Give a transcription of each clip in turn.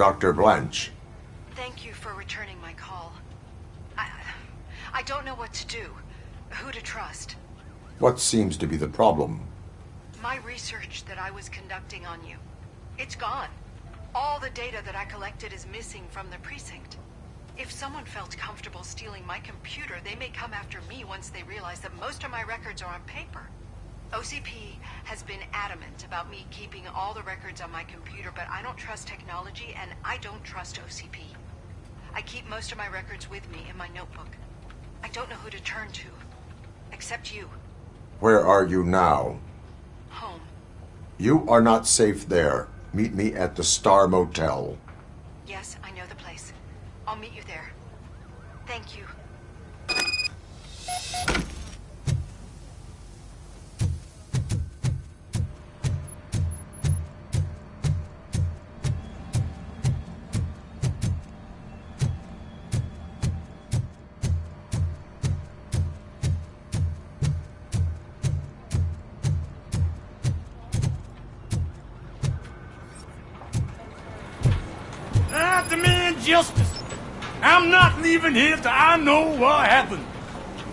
Dr. Blanch. Thank you for returning my call. I don't know what to do. Who to trust. What seems to be the problem? My research that I was conducting on you. It's gone. All the data that I collected is missing from the precinct. If someone felt comfortable stealing my computer, they may come after me once they realize that most of my records are on paper. OCP has been adamant about me keeping all the records on my computer, but I don't trust technology and I don't trust OCP. I keep most of my records with me in my notebook. I don't know who to turn to, except you. Where are you now? Home. You are not safe there. Meet me at the Star Motel. Yes, I know the place. I'll meet you there. Thank you. I demand justice. I'm not leaving here till I know what happened.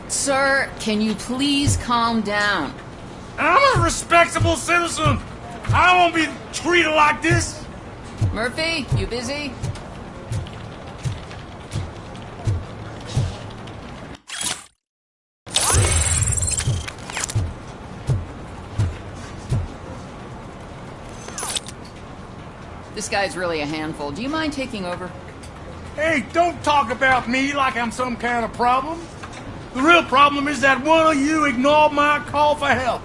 Sir, can you please calm down? I'm a respectable citizen. I won't be treated like this. Murphy, you busy? This guy's really a handful. Do you mind taking over? Hey, don't talk about me like I'm some kind of problem. The real problem is that one of you ignored my call for help.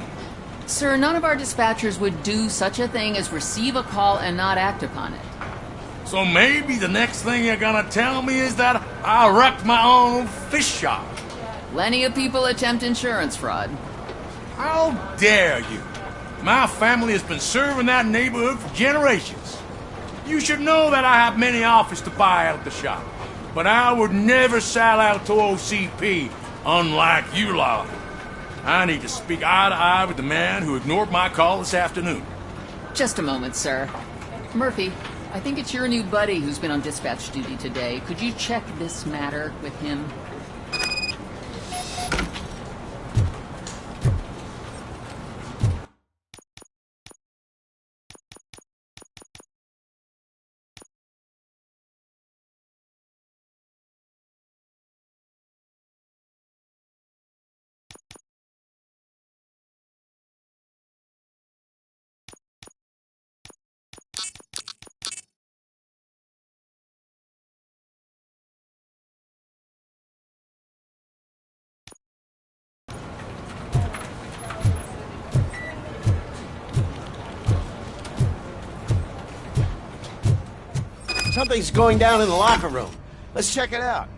Sir, none of our dispatchers would do such a thing as receive a call and not act upon it. So maybe the next thing you're gonna tell me is that I wrecked my own fish shop. Plenty of people attempt insurance fraud. How dare you? My family has been serving that neighborhood for generations. You should know that I have many offers to buy out the shop. But I would never sell out to OCP, unlike you lot. I need to speak eye to eye with the man who ignored my call this afternoon. Just a moment, sir. Murphy, I think it's your new buddy who's been on dispatch duty today. Could you check this matter with him? Something's going down in the locker room. Let's check it out.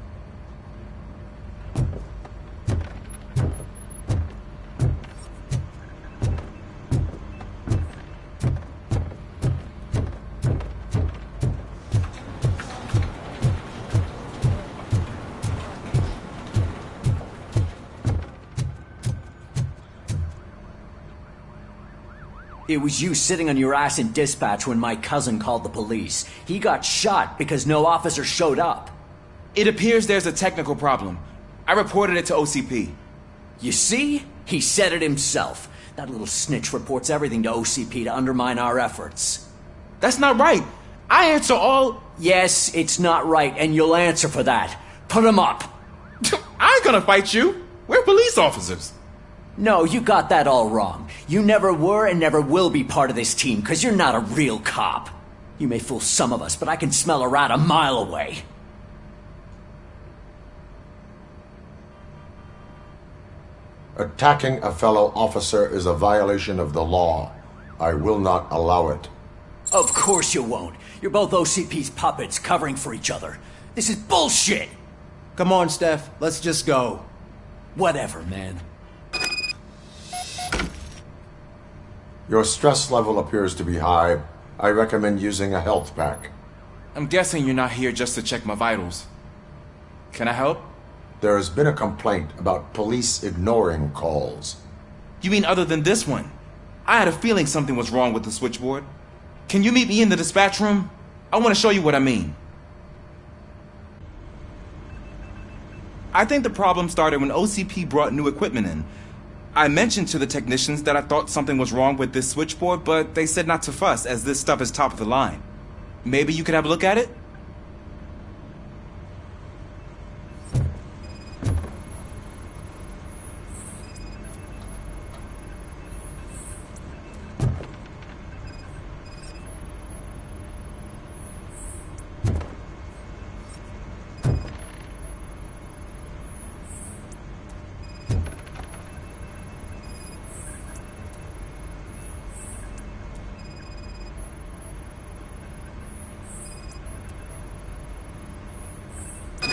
It was you sitting on your ass in dispatch when my cousin called the police. He got shot because no officer showed up. It appears there's a technical problem. I reported it to OCP. You see? He said it himself. That little snitch reports everything to OCP to undermine our efforts. That's not right. I answer all... Yes, it's not right, and you'll answer for that. Put him up. I ain't gonna fight you. We're police officers. No, you got that all wrong. You never were and never will be part of this team, because you're not a real cop. You may fool some of us, but I can smell a rat a mile away. Attacking a fellow officer is a violation of the law. I will not allow it. Of course you won't. You're both OCP's puppets covering for each other. This is bullshit! Come on, Steph. Let's just go. Whatever, man. Your stress level appears to be high. I recommend using a health pack. I'm guessing you're not here just to check my vitals. Can I help? There has been a complaint about police ignoring calls. You mean other than this one? I had a feeling something was wrong with the switchboard. Can you meet me in the dispatch room? I want to show you what I mean. I think the problem started when OCP brought new equipment in. I mentioned to the technicians that I thought something was wrong with this switchboard, but they said not to fuss, as this stuff is top of the line. Maybe you could have a look at it?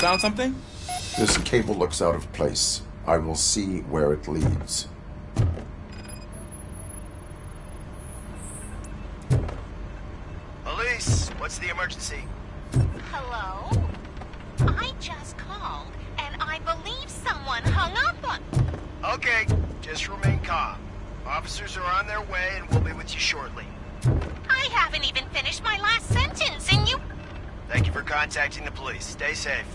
Found something? This cable looks out of place. I will see where it leads. Police, what's the emergency? Hello? I just called, and I believe someone hung up on... Okay, just remain calm. Officers are on their way, and we'll be with you shortly. I haven't even finished my last sentence, and you... Thank you for contacting the police. Stay safe.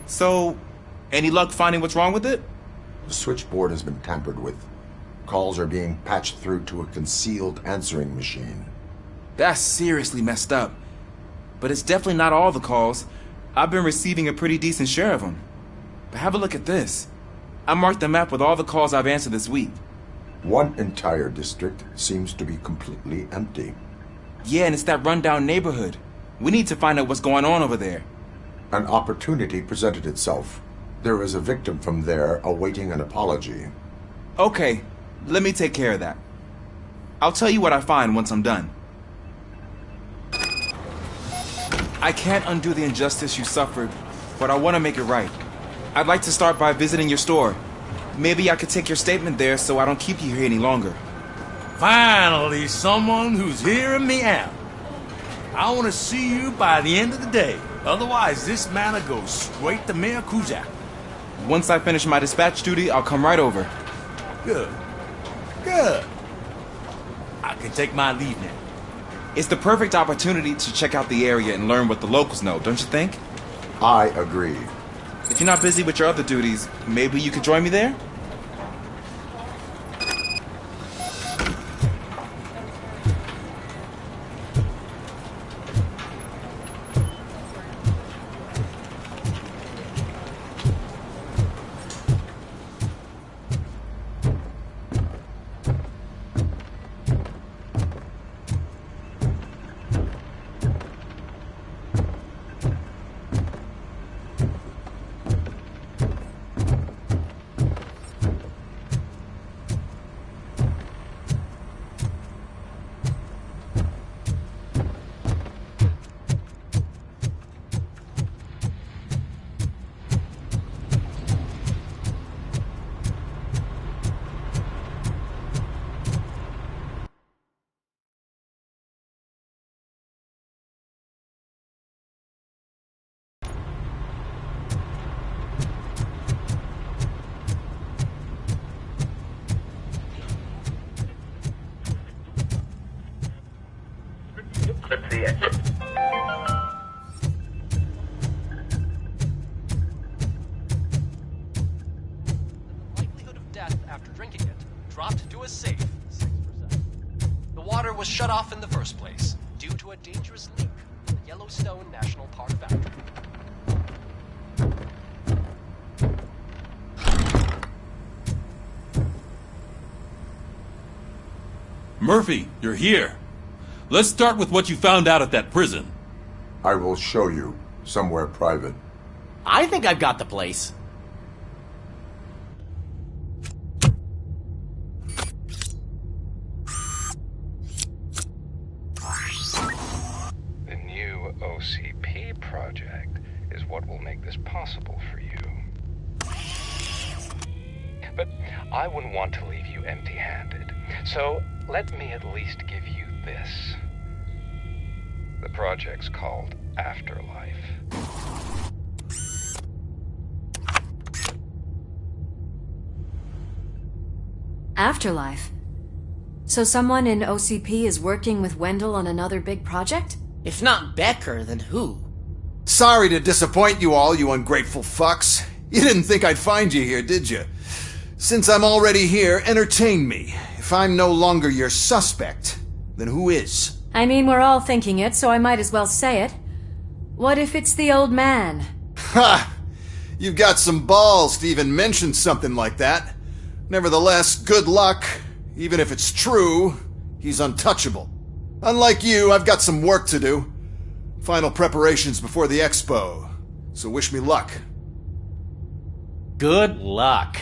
So, any luck finding what's wrong with it? The switchboard has been tampered with. Calls are being patched through to a concealed answering machine. That's seriously messed up. But it's definitely not all the calls. I've been receiving a pretty decent share of them. But have a look at this. I marked the map with all the calls I've answered this week. One entire district seems to be completely empty. Yeah, and it's that rundown neighborhood. We need to find out what's going on over there. An opportunity presented itself. There is a victim from there awaiting an apology. Okay, let me take care of that. I'll tell you what I find once I'm done. I can't undo the injustice you suffered, but I want to make it right. I'd like to start by visiting your store. Maybe I could take your statement there so I don't keep you here any longer. Finally, someone who's hearing me out. I want to see you by the end of the day. Otherwise, this matter goes straight to Miyakuza. Once I finish my dispatch duty, I'll come right over. Good. Good. I can take my leave now. It's the perfect opportunity to check out the area and learn what the locals know, don't you think? I agree. If you're not busy with your other duties, maybe you could join me there? Let's see it. The likelihood of death after drinking it dropped to a safe 6%. The water was shut off in the first place due to a dangerous leak in the Yellowstone National Park factory. Murphy, you're here. Let's start with what you found out at that prison. I will show you somewhere private. I think I've got the place. The new OCP project is what will make this possible for you. But I wouldn't want to leave you empty-handed, so let me at least give you this. The project's called Afterlife. Afterlife? So someone in OCP is working with Wendell on another big project? If not Becker, then who? Sorry to disappoint you all, you ungrateful fucks. You didn't think I'd find you here, did you? Since I'm already here, entertain me. If I'm no longer your suspect, then who is? I mean, we're all thinking it, so I might as well say it. What if it's the old man? Ha! You've got some balls to even mention something like that. Nevertheless, good luck. Even if it's true, he's untouchable. Unlike you, I've got some work to do. Final preparations before the expo. So wish me luck. Good luck.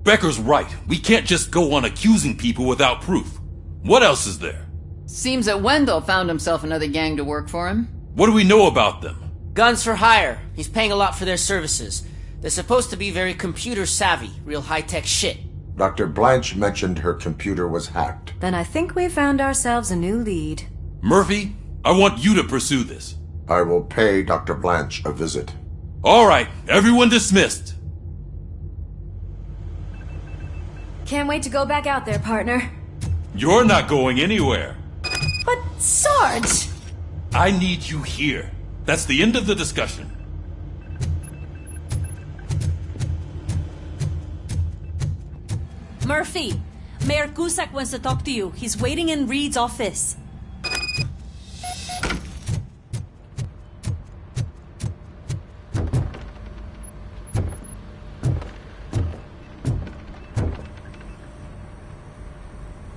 Becker's right. We can't just go on accusing people without proof. What else is there? Seems that Wendell found himself another gang to work for him. What do we know about them? Guns for hire. He's paying a lot for their services. They're supposed to be very computer savvy, real high-tech shit. Dr. Blanch mentioned her computer was hacked. Then I think we found ourselves a new lead. Murphy, I want you to pursue this. I will pay Dr. Blanch a visit. All right, everyone dismissed. Can't wait to go back out there, partner. You're not going anywhere. But, Sarge! I need you here. That's the end of the discussion. Murphy, Mayor Cusack wants to talk to you. He's waiting in Reed's office.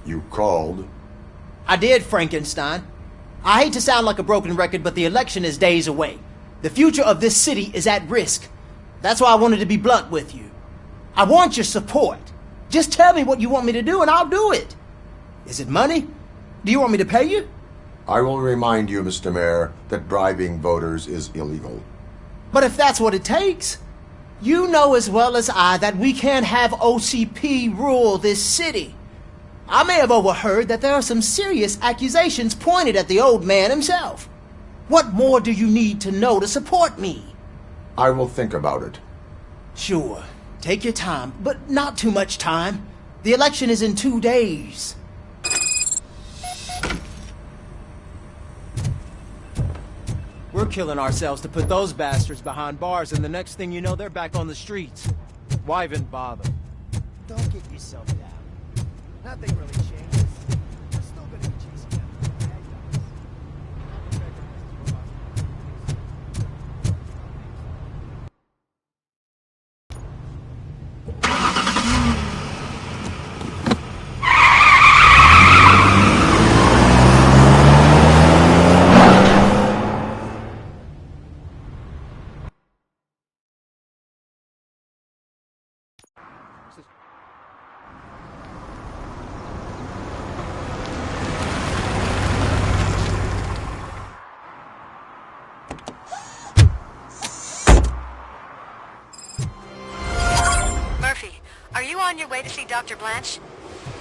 You called? I did, Frankenstein. I hate to sound like a broken record, but the election is days away. The future of this city is at risk. That's why I wanted to be blunt with you. I want your support. Just tell me what you want me to do and I'll do it. Is it money? Do you want me to pay you? I will remind you, Mr. Mayor, that bribing voters is illegal. But if that's what it takes, you know as well as I that we can't have OCP rule this city. I may have overheard that there are some serious accusations pointed at the old man himself. What more do you need to know to support me? I will think about it. Sure. Take your time, but not too much time. The election is in 2 days. We're killing ourselves to put those bastards behind bars, and the next thing you know, they're back on the streets. Why even bother? Don't get yourself down. Nothing really changes. We're still gonna be chasing after the bad guys. Are you on your way to see Dr. Blanch?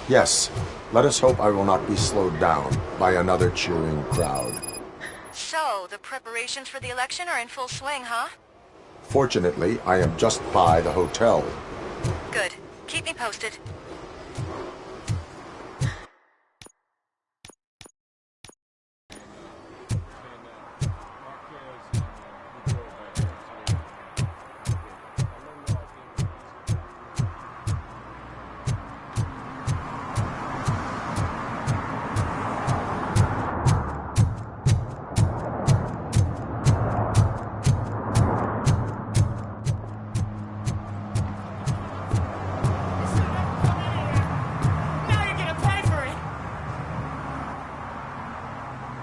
Yes. Let us hope I will not be slowed down by another cheering crowd. So, the preparations for the election are in full swing, huh? Fortunately, I am just by the hotel. Good. Keep me posted.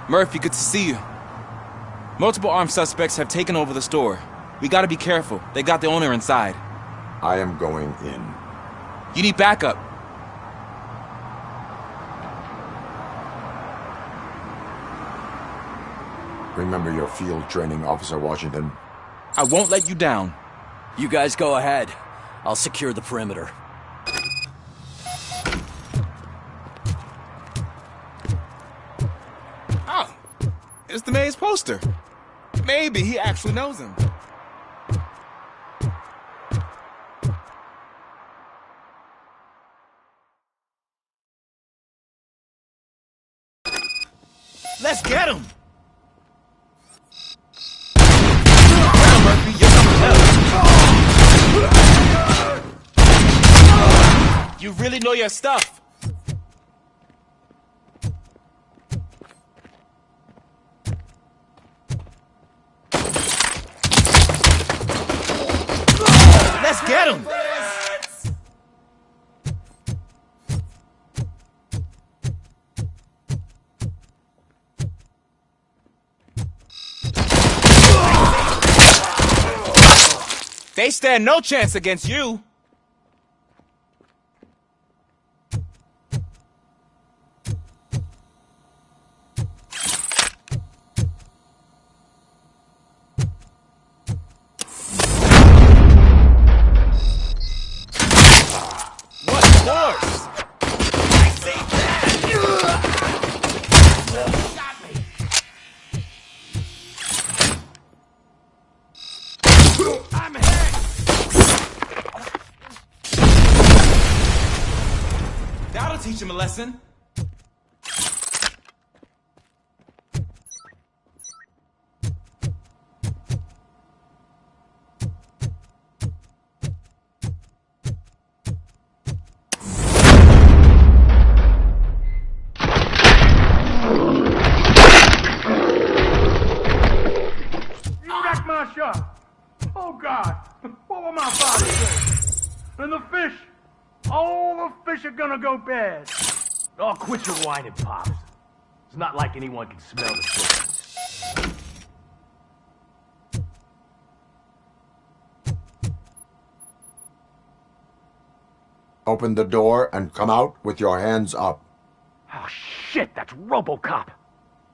Murphy, good to see you. Multiple armed suspects have taken over the store. We gotta be careful. They got the owner inside. I am going in. You need backup. Remember your field training, Officer Washington. I won't let you down. You guys go ahead. I'll secure the perimeter. Oh, it's the mayor's poster. Maybe he actually knows him. Let's get him! Come on, Murphy, you're something else. You really know your stuff. Let's get him! They stand no chance against you. What force? I see that! Shot me. I'm hit! That'll teach him a lesson. You wrecked my shop. Oh, God. What will my father say? And the fish. All the fish are gonna go bad. Oh, quit your whining, Pops. It's not like anyone can smell the difference. Open the door and come out with your hands up. Oh, shit, that's Robocop.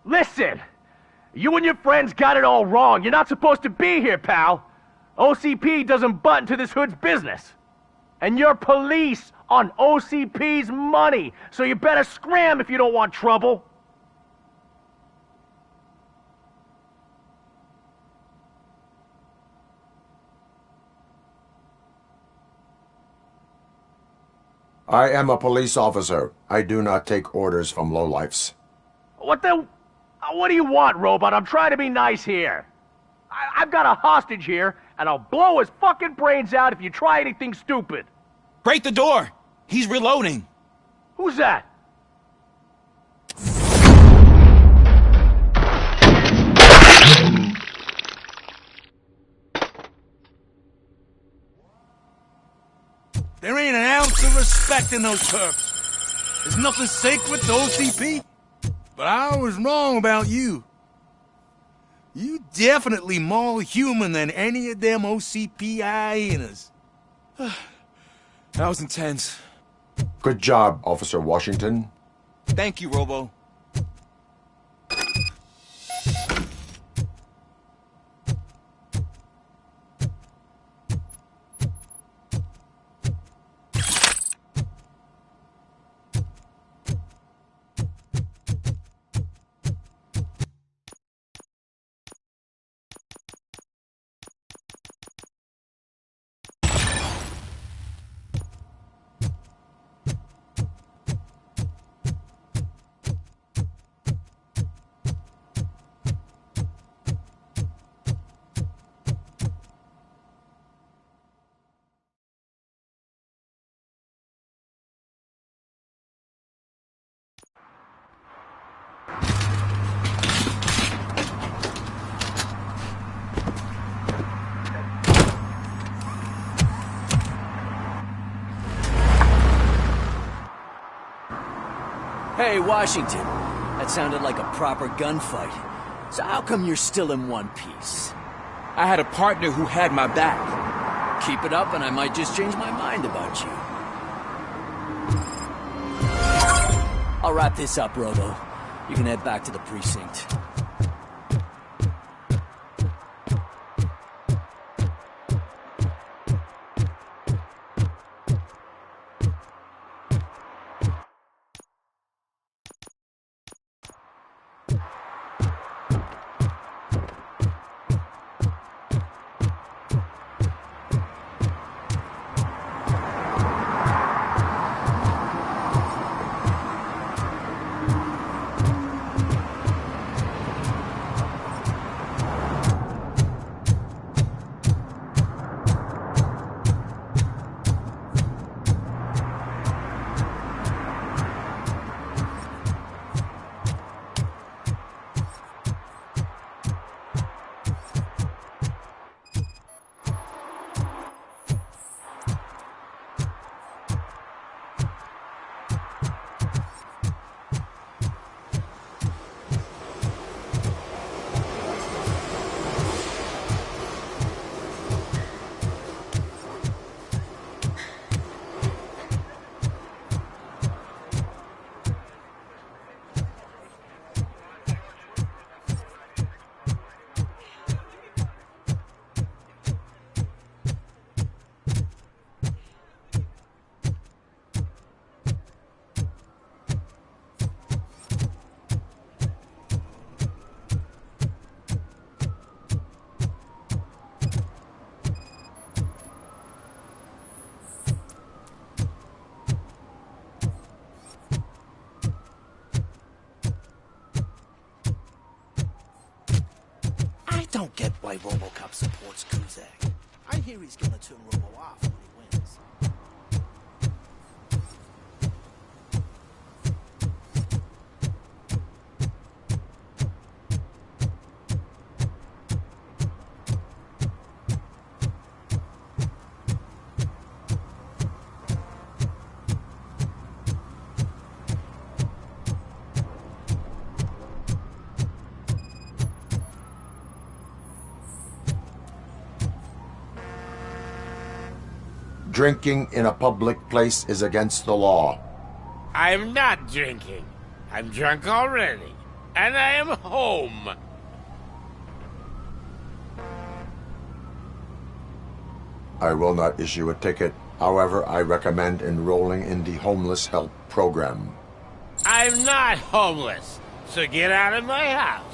Listen, you and your friends got it all wrong. You're not supposed to be here, pal. OCP doesn't butt into this hood's business. And you're police on OCP's money, so you better scram if you don't want trouble. I am a police officer. I do not take orders from lowlifes. What do you want, Robot? I'm trying to be nice here. I've got a hostage here, and I'll blow his fucking brains out if you try anything stupid. Break the door! He's reloading. Who's that? There ain't an ounce of respect in those perps. There's nothing sacred to OCP. But I was wrong about you. You definitely more human than any of them OCP hyenas. That was intense. Good job, Officer Washington. Thank you, Robo. Hey, Washington. That sounded like a proper gunfight. So how come you're still in one piece? I had a partner who had my back. Keep it up and I might just change my mind about you. I'll wrap this up, Robo. You can head back to the precinct. don't get why Robocop supports Cusack. I hear he's gonna turn Robo off when he wins. Drinking in a public place is against the law. I'm not drinking. I'm drunk already. And I am home. I will not issue a ticket. However, I recommend enrolling in the homeless help program. I'm not homeless, so get out of my house.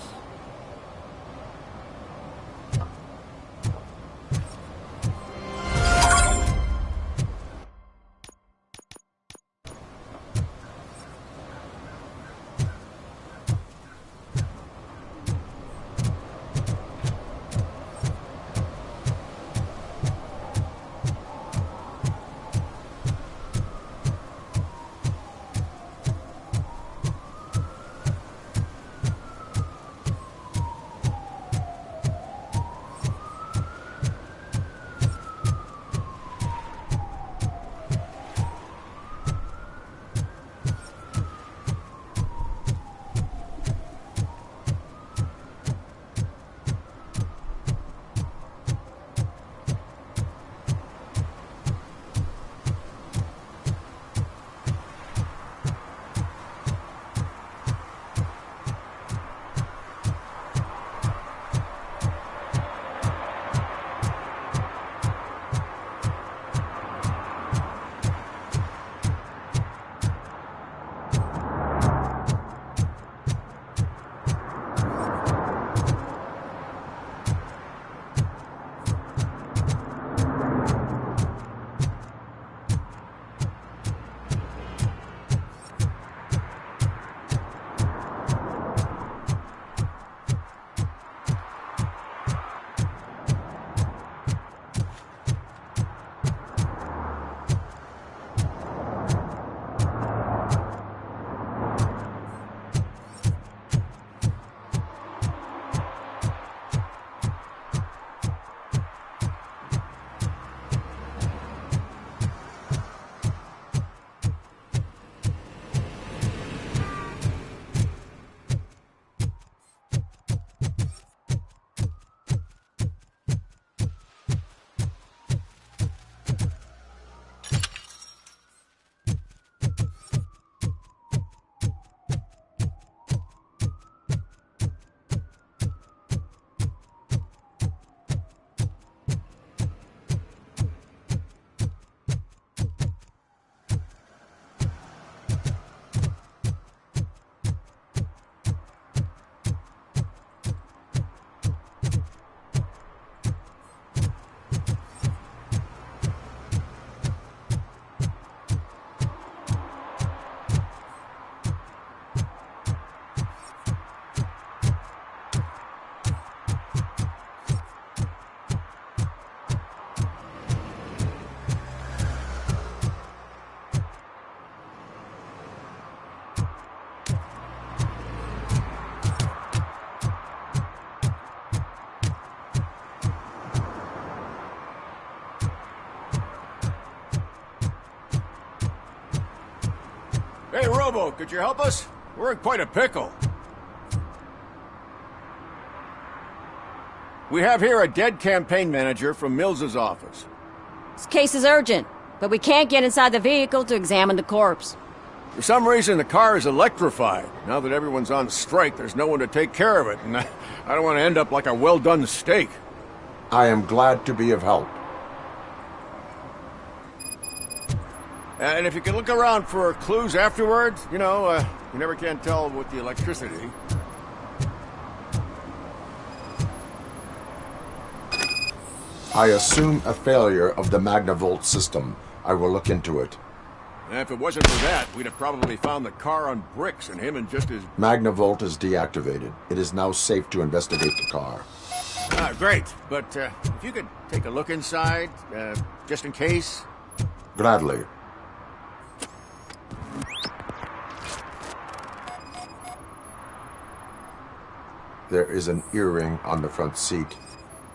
Hey, Robo, could you help us? We're in quite a pickle. We have here a dead campaign manager from Mills's office. This case is urgent, but we can't get inside the vehicle to examine the corpse. For some reason, the car is electrified. Now that everyone's on strike, there's no one to take care of it, and I don't want to end up like a well-done steak. I am glad to be of help. And if you can look around for clues afterwards, you know, you never can tell with the electricity. I assume a failure of the Magnavolt system. I will look into it. If it wasn't for that, we'd have probably found the car on bricks and him and just his... Magnavolt is deactivated. It is now safe to investigate the car. Great. But if you could take a look inside, just in case. Gladly. There is an earring on the front seat.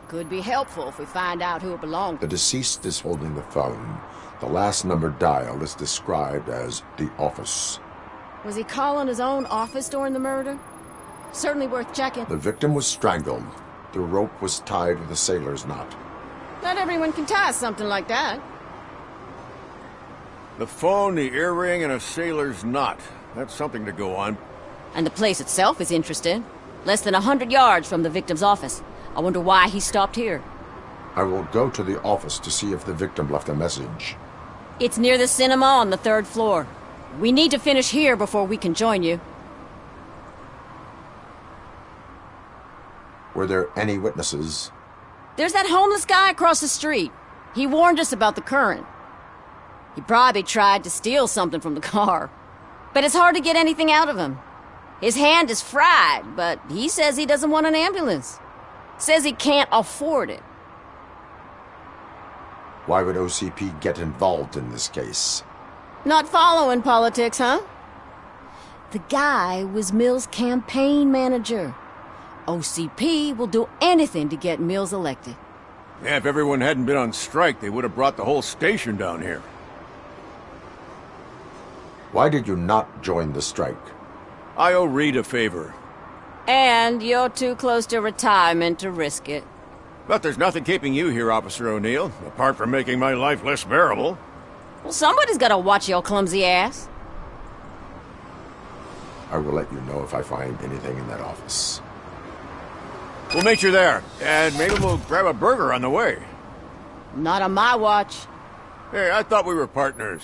Could be helpful if we find out who it belonged to. The deceased is holding the phone. The last number dialed is described as the office. Was he calling his own office during the murder? Certainly worth checking. The victim was strangled. The rope was tied with a sailor's knot. Not everyone can tie something like that. The phone, the earring, and a sailor's knot. That's something to go on. And the place itself is interesting. Less than 100 yards from the victim's office. I wonder why he stopped here. I will go to the office to see if the victim left a message. It's near the cinema on the 3rd floor. We need to finish here before we can join you. Were there any witnesses? There's that homeless guy across the street. He warned us about the current. He probably tried to steal something from the car. But it's hard to get anything out of him. His hand is fried, but he says he doesn't want an ambulance. Says he can't afford it. Why would OCP get involved in this case? Not following politics, huh? The guy was Mills' campaign manager. OCP will do anything to get Mills elected. Yeah, if everyone hadn't been on strike, they would have brought the whole station down here. Why did you not join the strike? I owe Reed a favor. And you're too close to retirement to risk it. But there's nothing keeping you here, Officer O'Neill, apart from making my life less bearable. Well, somebody's gotta watch your clumsy ass. I will let you know if I find anything in that office. We'll meet you there, and maybe we'll grab a burger on the way. Not on my watch. Hey, I thought we were partners.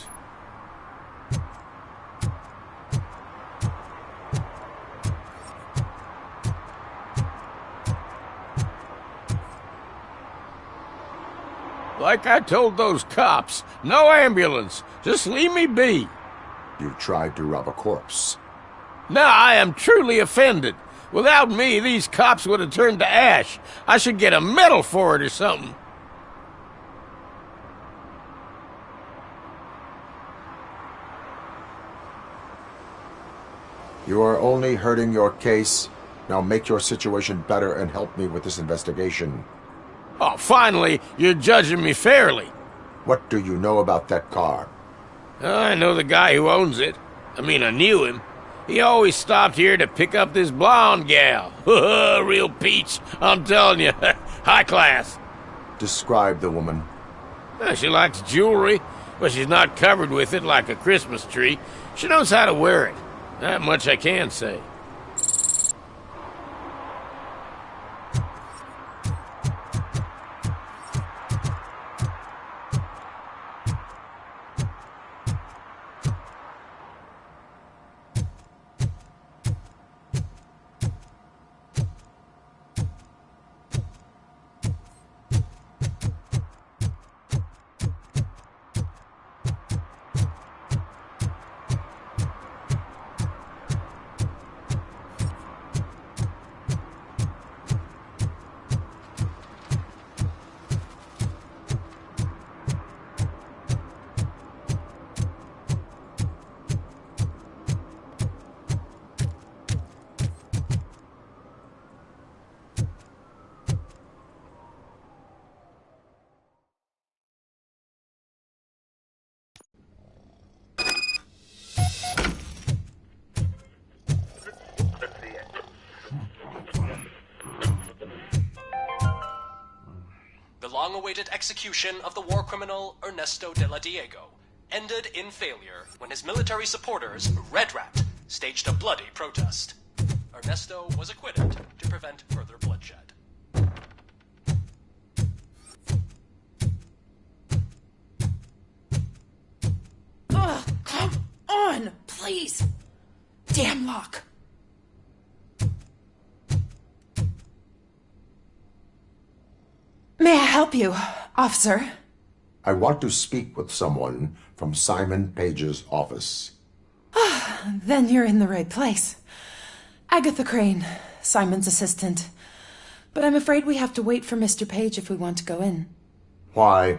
Like I told those cops, no ambulance. Just leave me be. You tried to rob a corpse. Now I am truly offended. Without me, these cops would have turned to ash. I should get a medal for it or something. You are only hurting your case. Now make your situation better and help me with this investigation. Oh, finally, you're judging me fairly. What do you know about that car? I know the guy who owns it. I mean, I knew him. He always stopped here to pick up this blonde gal. Real peach, I'm telling you. High class. Describe the woman. She likes jewelry, but she's not covered with it like a Christmas tree. She knows how to wear it. That much I can say. The long-awaited execution of the war criminal Ernesto de la Diego ended in failure when his military supporters, Red Rat, staged a bloody protest. Ernesto was acquitted to prevent further bloodshed. Ugh, come on, please. Damn lock. May I help you, officer? I want to speak with someone from Simon Page's office. Then you're in the right place. Agatha Crane, Simon's assistant. But I'm afraid we have to wait for Mr. Page if we want to go in. Why?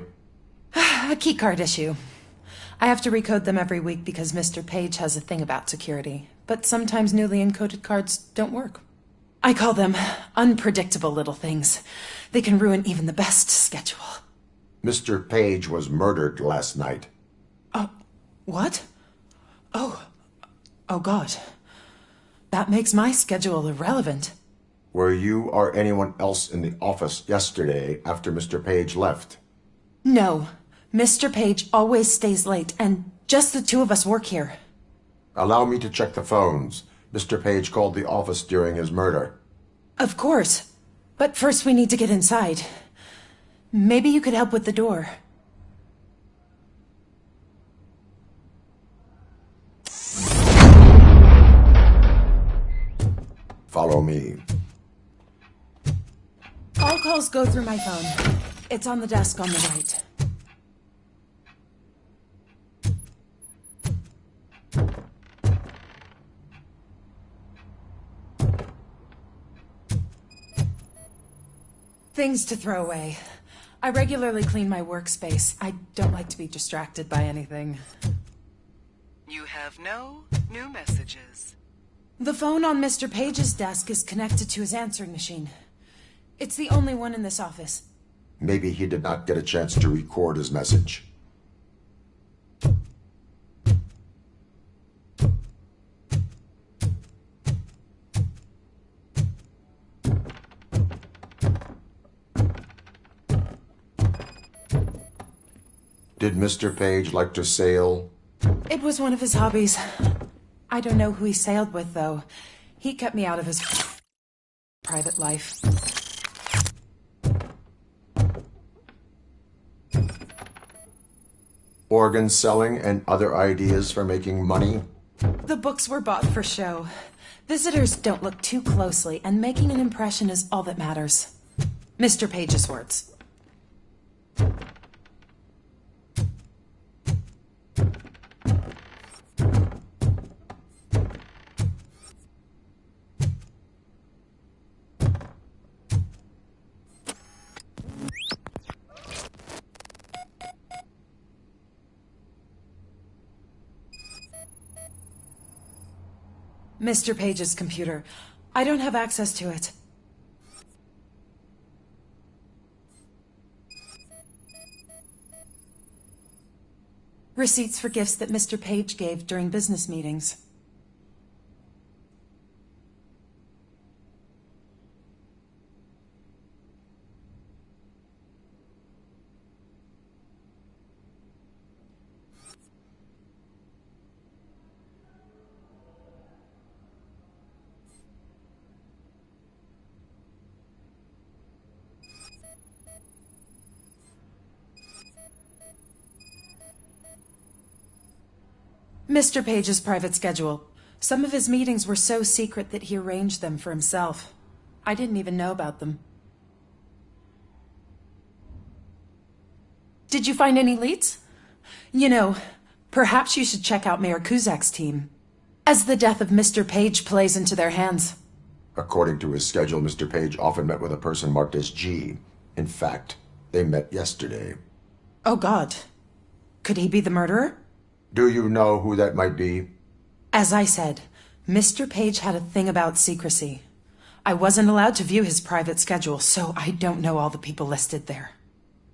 A keycard issue. I have to recode them every week because Mr. Page has a thing about security. But sometimes newly encoded cards don't work. I call them unpredictable little things. They can ruin even the best schedule. Mr. Page was murdered last night. What? Oh God. That makes my schedule irrelevant. Were you or anyone else in the office yesterday after Mr. Page left? No. Mr. Page always stays late, and just the two of us work here. Allow me to check the phones. Mr. Page called the office during his murder. Of course. But first we need to get inside. Maybe you could help with the door. Follow me. All calls go through my phone. It's on the desk on the right. Things to throw away. I regularly clean my workspace. I don't like to be distracted by anything. You have no new messages. The phone on Mr. Page's desk is connected to his answering machine. It's the only one in this office. Maybe he did not get a chance to record his message. Did Mr. Page like to sail? It was one of his hobbies. I don't know who he sailed with, though. He kept me out of his private life. Organ selling and other ideas for making money? The books were bought for show. Visitors don't look too closely, and making an impression is all that matters. Mr. Page's words. Mr. Page's computer. I don't have access to it. Receipts for gifts that Mr. Page gave during business meetings. Mr. Page's private schedule. Some of his meetings were so secret that he arranged them for himself. I didn't even know about them. Did you find any leads? You know, perhaps you should check out Mayor Kuzak's team, as the death of Mr. Page plays into their hands. According to his schedule, Mr. Page often met with a person marked as G. In fact, they met yesterday. Oh, God. Could he be the murderer? Do you know who that might be? As I said, Mr. Page had a thing about secrecy. I wasn't allowed to view his private schedule, so I don't know all the people listed there.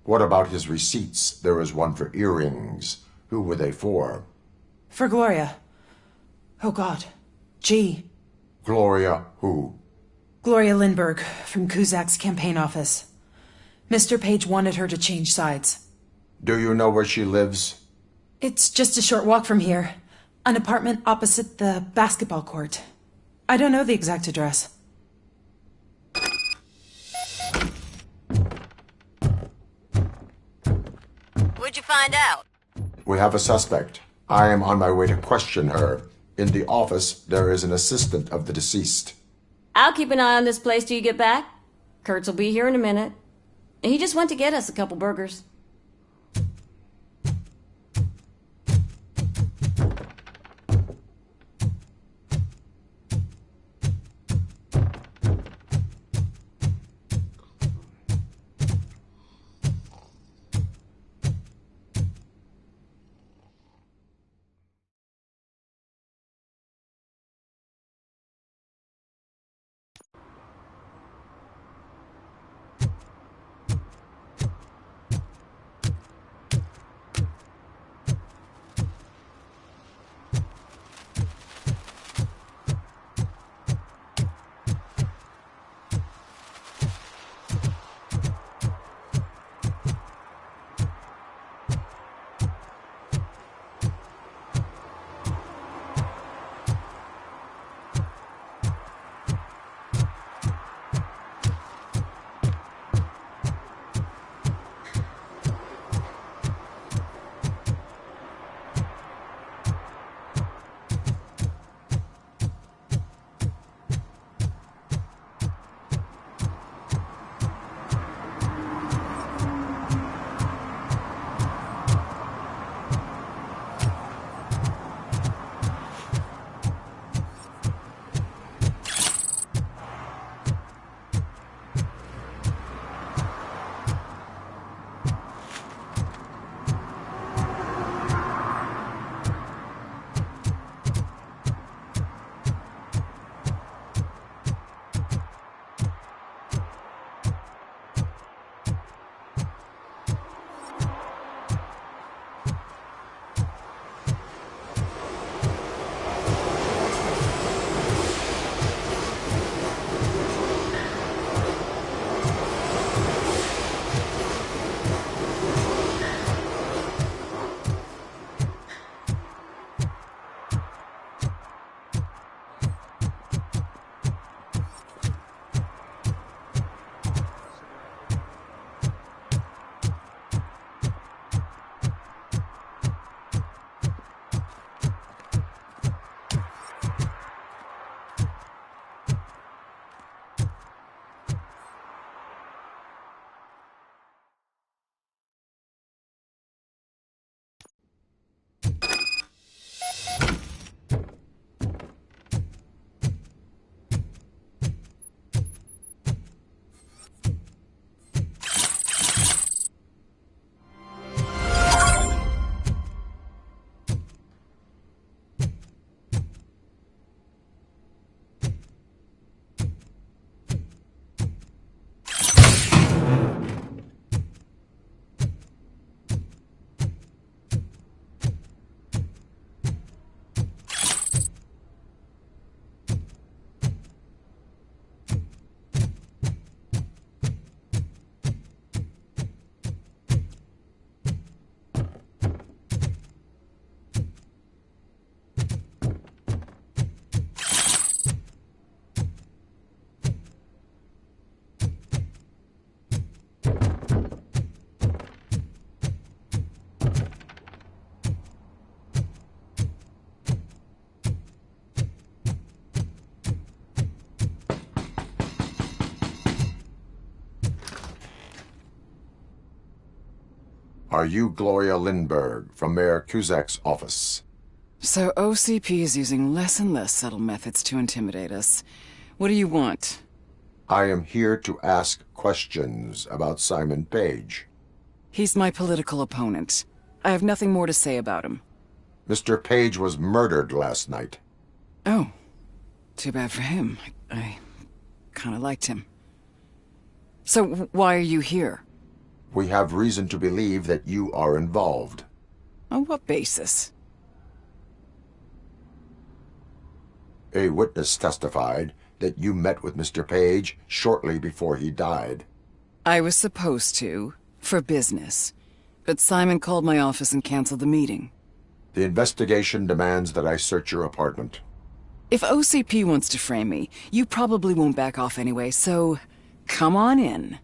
What about his receipts? There was one for earrings. Who were they for? For Gloria. Oh, God. G. Gloria who? Gloria Lindberg, from Kuzak's campaign office. Mr. Page wanted her to change sides. Do you know where she lives? It's just a short walk from here. An apartment opposite the basketball court. I don't know the exact address. What'd you find out? We have a suspect. I am on my way to question her. In the office, there is an assistant of the deceased. I'll keep an eye on this place till you get back. Kurtz will be here in a minute. He just went to get us a couple burgers. Are you Gloria Lindberg from Mayor Cusack's office? So OCP is using less and less subtle methods to intimidate us. What do you want? I am here to ask questions about Simon Page. He's my political opponent. I have nothing more to say about him. Mr. Page was murdered last night. Oh. Too bad for him. I kinda liked him. So why are you here? We have reason to believe that you are involved. On what basis? A witness testified that you met with Mr. Page shortly before he died. I was supposed to, for business. But Simon called my office and canceled the meeting. The investigation demands that I search your apartment. If OCP wants to frame me, you probably won't back off anyway, so come on in.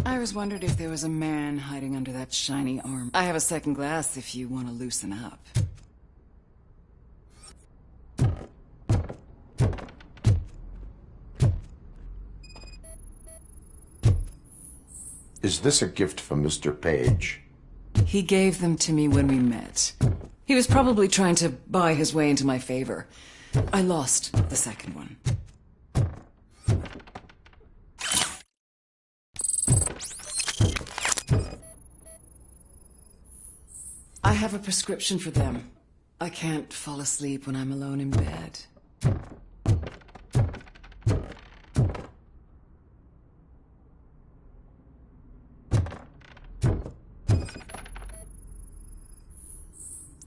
I was wondered if there was a man hiding under that shiny arm. I have a second glass if you want to loosen up. Is this a gift from Mr. Page? He gave them to me when we met. He was probably trying to buy his way into my favor. I lost the second one. I have a prescription for them. I can't fall asleep when I'm alone in bed.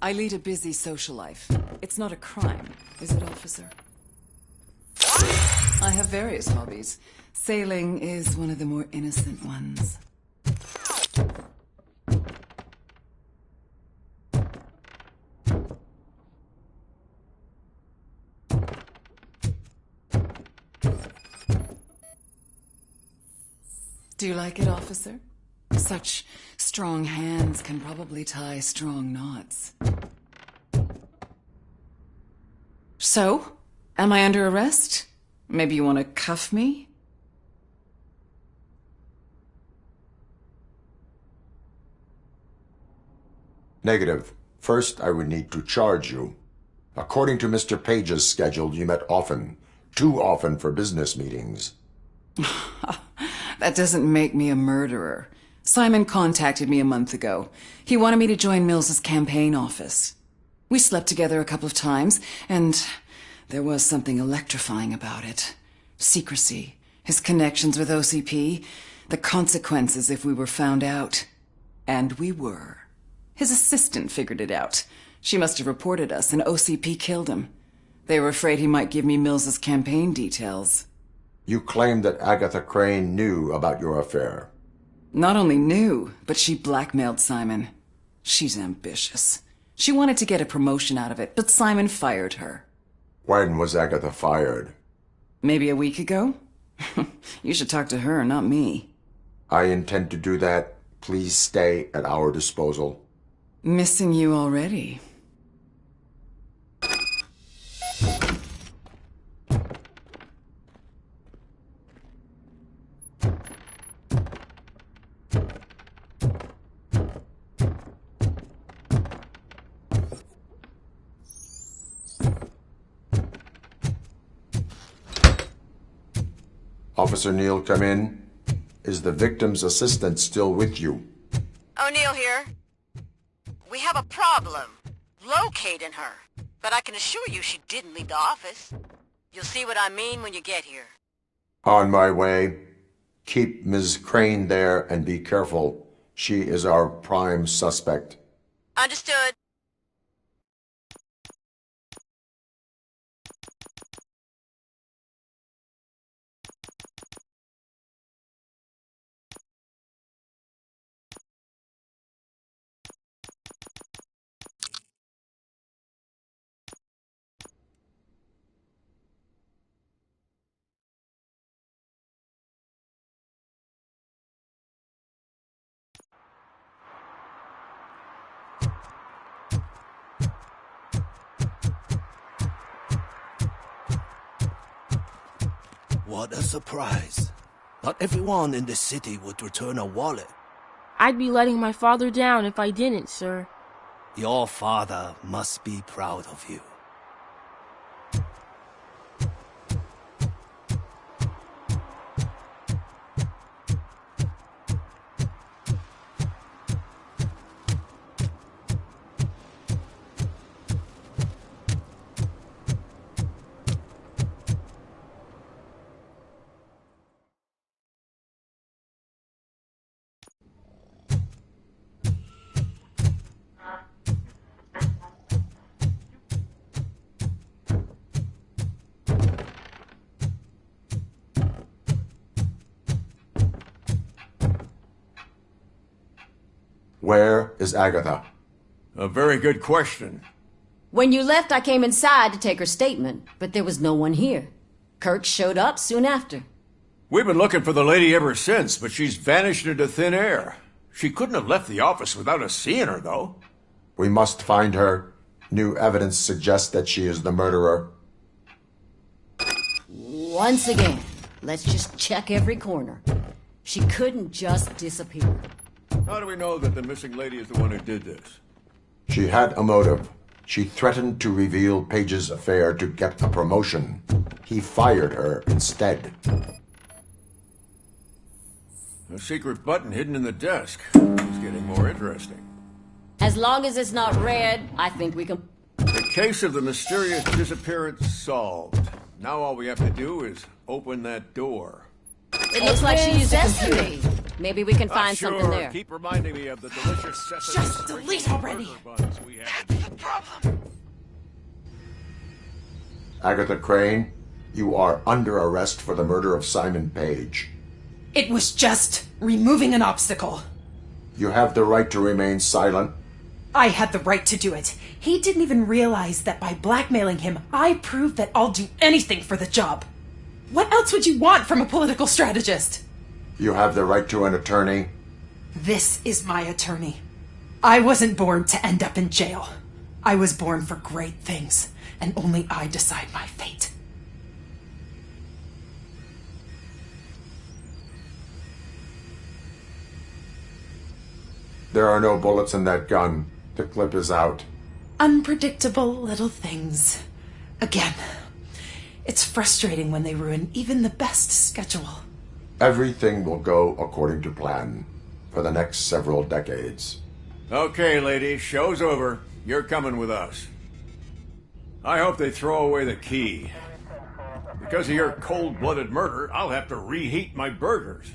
I lead a busy social life. It's not a crime, is it, officer? I have various hobbies. Sailing is one of the more innocent ones. Do you like it, officer? Such strong hands can probably tie strong knots. So? Am I under arrest? Maybe you want to cuff me? Negative. First, I would need to charge you. According to Mr. Page's schedule, you met often. Too often for business meetings. That doesn't make me a murderer. Simon contacted me a month ago. He wanted me to join Mills's campaign office. We slept together a couple of times, and there was something electrifying about it. Secrecy, his connections with OCP, the consequences if we were found out. And we were. His assistant figured it out. She must have reported us, and OCP killed him. They were afraid he might give me Mills's campaign details. You claimed that Agatha Crane knew about your affair. Not only knew, but she blackmailed Simon. She's ambitious. She wanted to get a promotion out of it, but Simon fired her. When was Agatha fired? Maybe a week ago? You should talk to her, not me. I intend to do that. Please stay at our disposal. Missing you already. Officer Neal, come in. Is the victim's assistant still with you? O'Neill here. We have a problem locating her, but I can assure you she didn't leave the office. You'll see what I mean when you get here. On my way. Keep Ms. Crane there and be careful. She is our prime suspect. Understood. What a surprise. Not everyone in the city would return a wallet. I'd be letting my father down if I didn't, sir. Your father must be proud of you. Where is Agatha? A very good question. When you left, I came inside to take her statement, but there was no one here. Kirk showed up soon after. We've been looking for the lady ever since, but she's vanished into thin air. She couldn't have left the office without us seeing her, though. We must find her. New evidence suggests that she is the murderer. Once again, let's just check every corner. She couldn't just disappear. How do we know that the missing lady is the one who did this? She had a motive. She threatened to reveal Page's affair to get a promotion. He fired her instead. A secret button hidden in the desk. It's getting more interesting. As long as it's not red, I think we can... The case of the mysterious disappearance solved. Now all we have to do is open that door. It looks like she used a computer. Maybe we can find sure. something there. Keep reminding me of the delicious sesame. Just delete already. Agatha Crane, you are under arrest for the murder of Simon Page. It was just removing an obstacle. You have the right to remain silent. I had the right to do it. He didn't even realize that by blackmailing him, I proved that I'll do anything for the job. What else would you want from a political strategist? You have the right to an attorney. This is my attorney. I wasn't born to end up in jail. I was born for great things, and only I decide my fate. There are no bullets in that gun. The clip is out. Unpredictable little things. Again, it's frustrating when they ruin even the best schedule. Everything will go according to plan for the next several decades. Okay, lady, show's over. You're coming with us. I hope they throw away the key. Because of your cold-blooded murder, I'll have to reheat my burgers.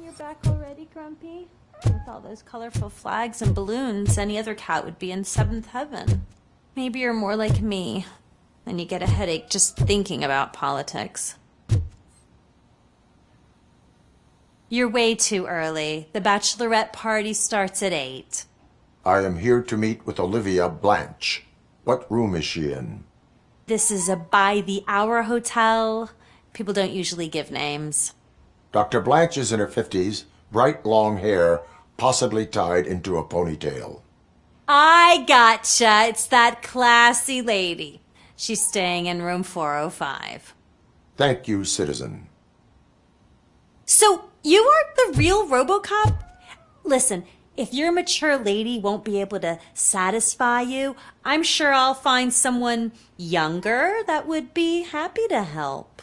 You're back already, Grumpy? With all those colorful flags and balloons, any other cat would be in seventh heaven. Maybe you're more like me, and you get a headache just thinking about politics. You're way too early. The bachelorette party starts at 8. I am here to meet with Olivia Blanch. What room is she in? This is a by-the-hour hotel. People don't usually give names. Dr. Blanch is in her 50s, bright long hair, possibly tied into a ponytail. I gotcha. It's that classy lady. She's staying in room 405. Thank you, citizen. So, you aren't the real Robocop? Listen, if your mature lady won't be able to satisfy you, I'm sure I'll find someone younger that would be happy to help.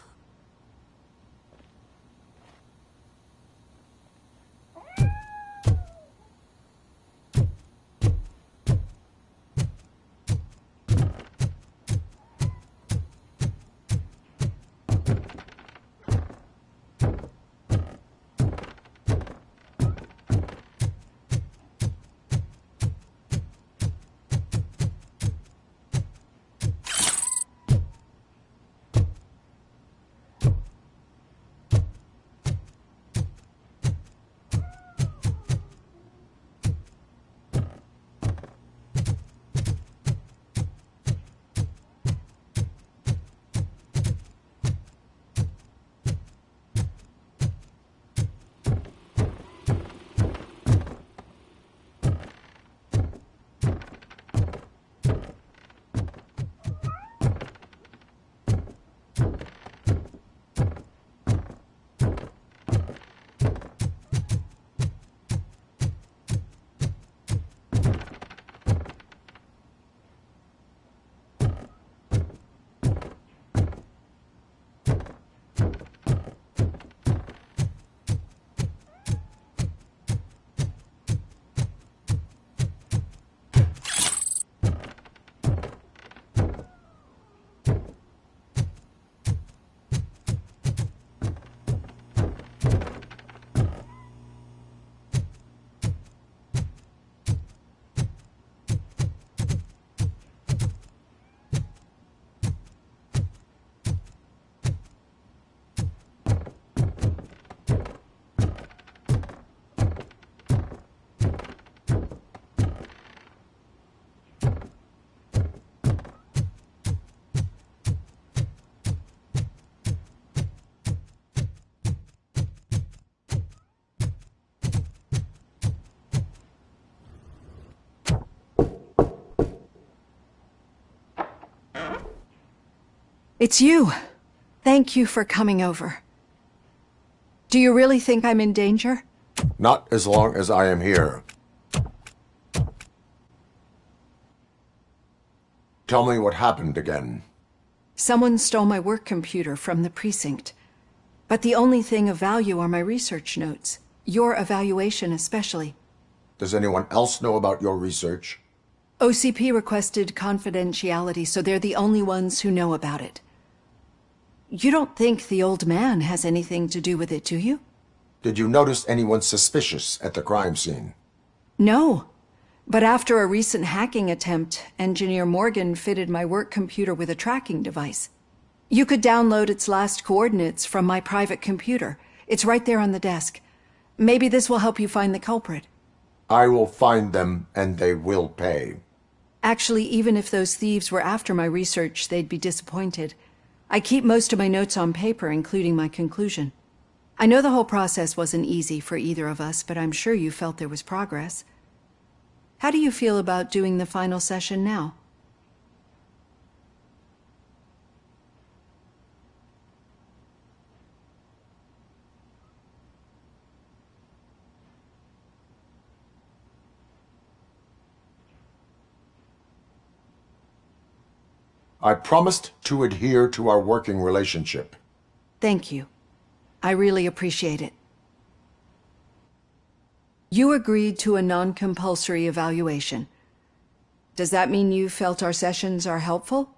It's you. Thank you for coming over. Do you really think I'm in danger? Not as long as I am here. Tell me what happened again. Someone stole my work computer from the precinct. But the only thing of value are my research notes. Your evaluation especially. Does anyone else know about your research? OCP requested confidentiality, so they're the only ones who know about it. You don't think the old man has anything to do with it, do you? Did you notice anyone suspicious at the crime scene? No. But after a recent hacking attempt, Engineer Morgan fitted my work computer with a tracking device. You could download its last coordinates from my private computer. It's right there on the desk. Maybe this will help you find the culprit. I will find them, and they will pay. Actually, even if those thieves were after my research, they'd be disappointed. I keep most of my notes on paper, including my conclusion. I know the whole process wasn't easy for either of us, but I'm sure you felt there was progress. How do you feel about doing the final session now? I promised to adhere to our working relationship. Thank you. I really appreciate it. You agreed to a non-compulsory evaluation. Does that mean you felt our sessions are helpful?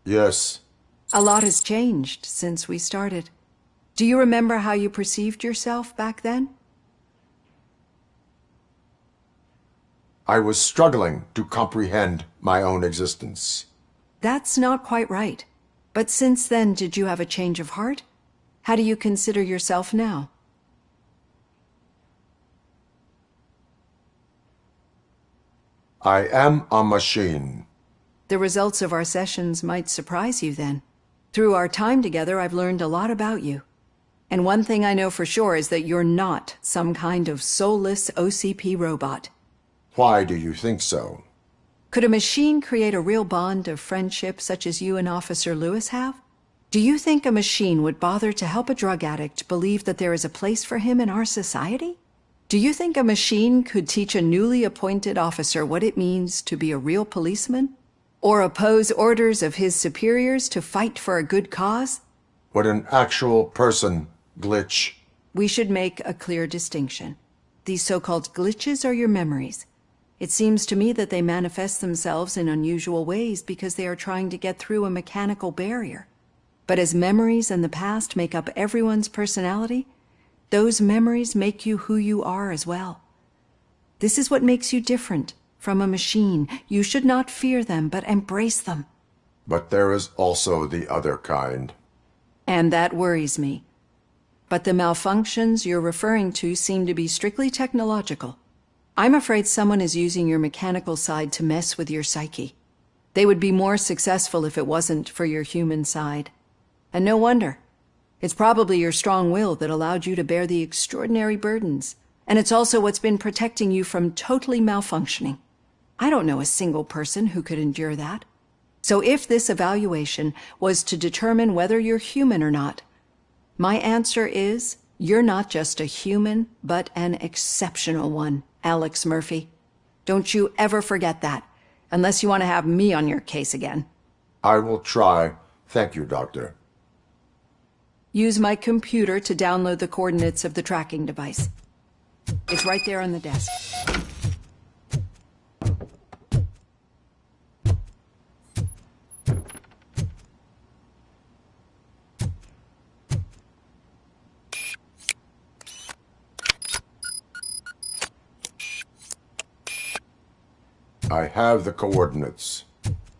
Yes. A lot has changed since we started. Do you remember how you perceived yourself back then? I was struggling to comprehend my own existence. That's not quite right. But since then, did you have a change of heart? How do you consider yourself now? I am a machine. The results of our sessions might surprise you then. Through our time together, I've learned a lot about you. And one thing I know for sure is that you're not some kind of soulless OCP robot. Why do you think so? Could a machine create a real bond of friendship such as you and Officer Lewis have? Do you think a machine would bother to help a drug addict believe that there is a place for him in our society? Do you think a machine could teach a newly appointed officer what it means to be a real policeman? Or oppose orders of his superiors to fight for a good cause? Would an actual person glitch? We should make a clear distinction. These so-called glitches are your memories. It seems to me that they manifest themselves in unusual ways because they are trying to get through a mechanical barrier. But as memories and the past make up everyone's personality, those memories make you who you are as well. This is what makes you different from a machine. You should not fear them, but embrace them. But there is also the other kind. And that worries me. But the malfunctions you're referring to seem to be strictly technological. I'm afraid someone is using your mechanical side to mess with your psyche. They would be more successful if it wasn't for your human side. And no wonder. It's probably your strong will that allowed you to bear the extraordinary burdens. And it's also what's been protecting you from totally malfunctioning. I don't know a single person who could endure that. So if this evaluation was to determine whether you're human or not, my answer is, you're not just a human, but an exceptional one, Alex Murphy. Don't you ever forget that, unless you want to have me on your case again. I will try. Thank you, Doctor. Use my computer to download the coordinates of the tracking device. It's right there on the desk. I have the coordinates.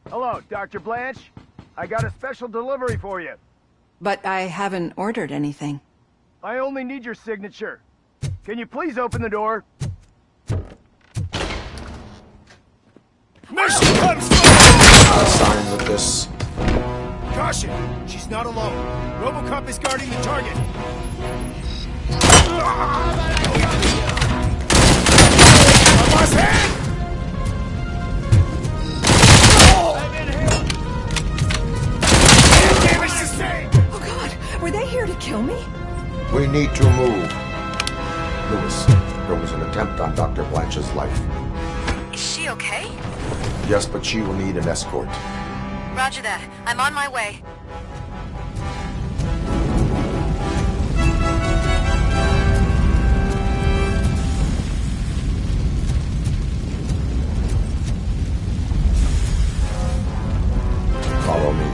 Hello, Dr. Blanch. I got a special delivery for you. But I haven't ordered anything. I only need your signature. Can you please open the door? Mission comes I'll sign with this. Caution! She's not alone. Robocop is guarding the target. Boss hand! Oh God, were they here to kill me? We need to move. Lewis, there was an attempt on Dr. Blanch's life. Is she okay? Yes, but she will need an escort. Roger that. I'm on my way. Follow me.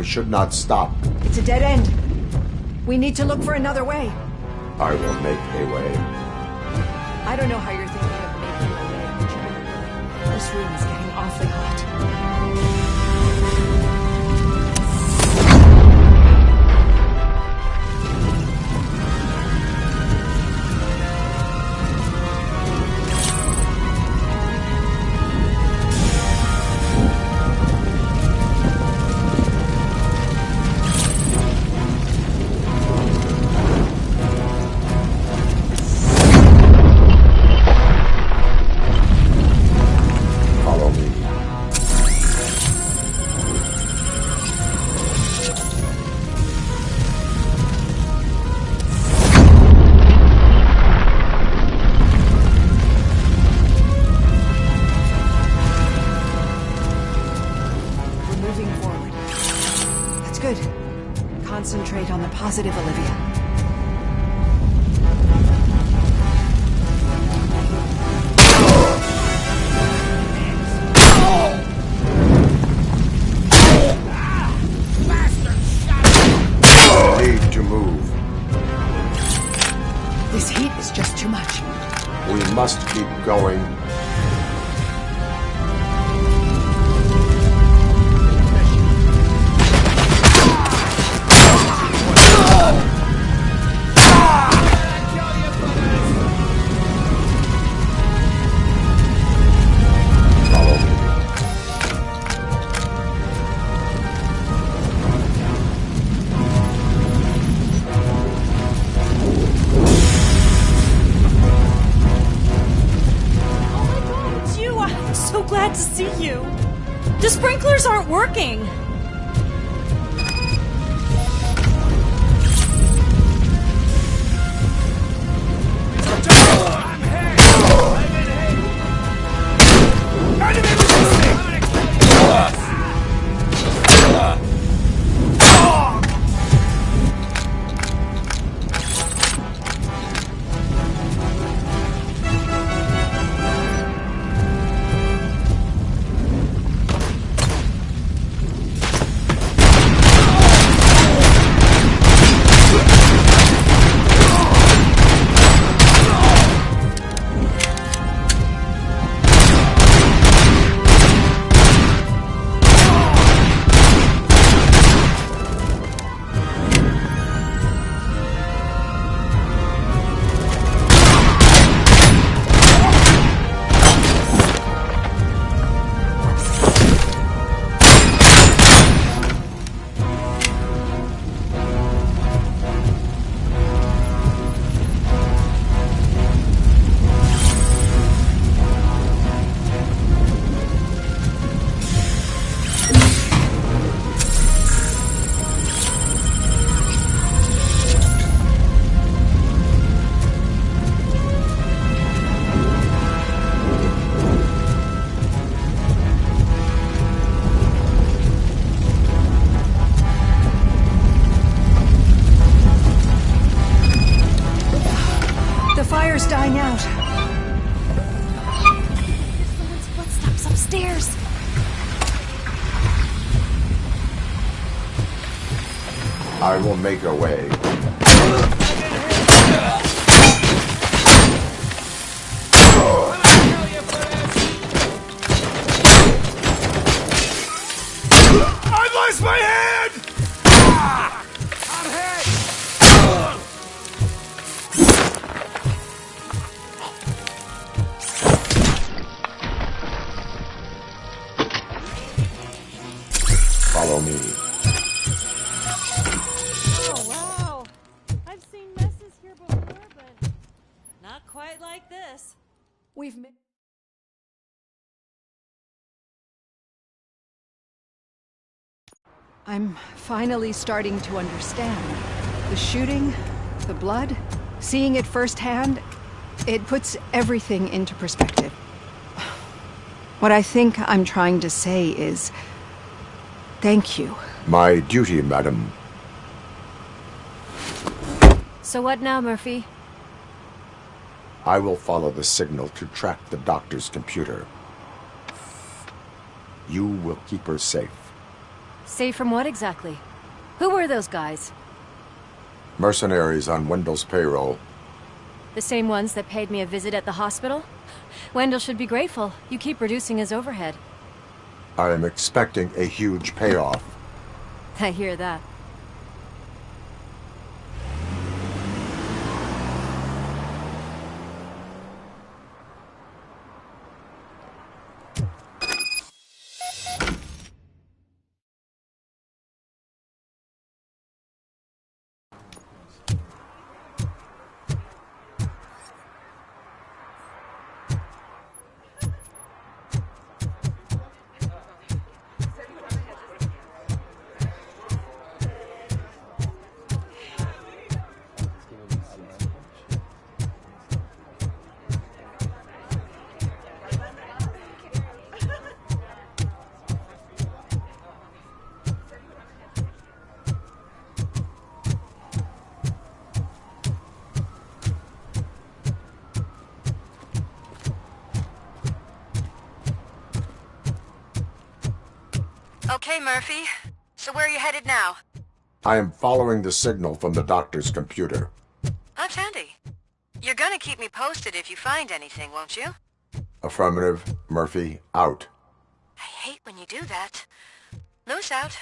Should not stop. It's a dead end. We need to look for another way. I will make a way. I don't know how you're thinking of making a way, but you better hurry. This room is getting awfully hot. good. Concentrate on the positive, Olivia. Need to move. This heat is just too much. We must keep going. Glad to see you. The sprinklers aren't working. Dying out. Someone's footsteps upstairs. I will make a way. I lost my head! I'm hit! Follow me. Oh, wow. I've seen messes here before, but not quite like this. We've I'm finally starting to understand. The shooting, the blood, seeing it firsthand, it puts everything into perspective. What I think I'm trying to say is, thank you. My duty, madam. So what now, Murphy? I will follow the signal to track the doctor's computer. You will keep her safe. Safe from what exactly? Who were those guys? Mercenaries on Wendell's payroll. The same ones that paid me a visit at the hospital? Wendell should be grateful. You keep reducing his overhead. I am expecting a huge payoff. I hear that. Okay, Murphy. So where are you headed now? I am following the signal from the doctor's computer. That's handy. You're gonna keep me posted if you find anything, won't you? Affirmative. Murphy, out. I hate when you do that. Loose out.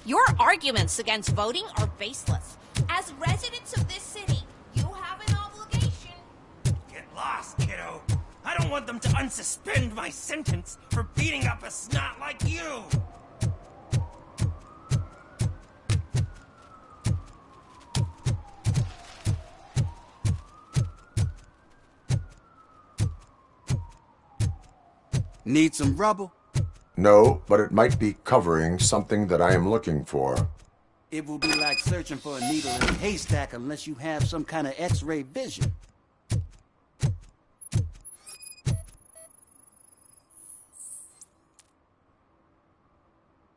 Your arguments against voting are baseless. As residents of this city, you have an obligation. Get lost, kiddo. I don't want them to unsuspend my sentence for beating up a snot like you. Need some rubble? No, but it might be covering something that I am looking for. It will be like searching for a needle in a haystack unless you have some kind of X-ray vision.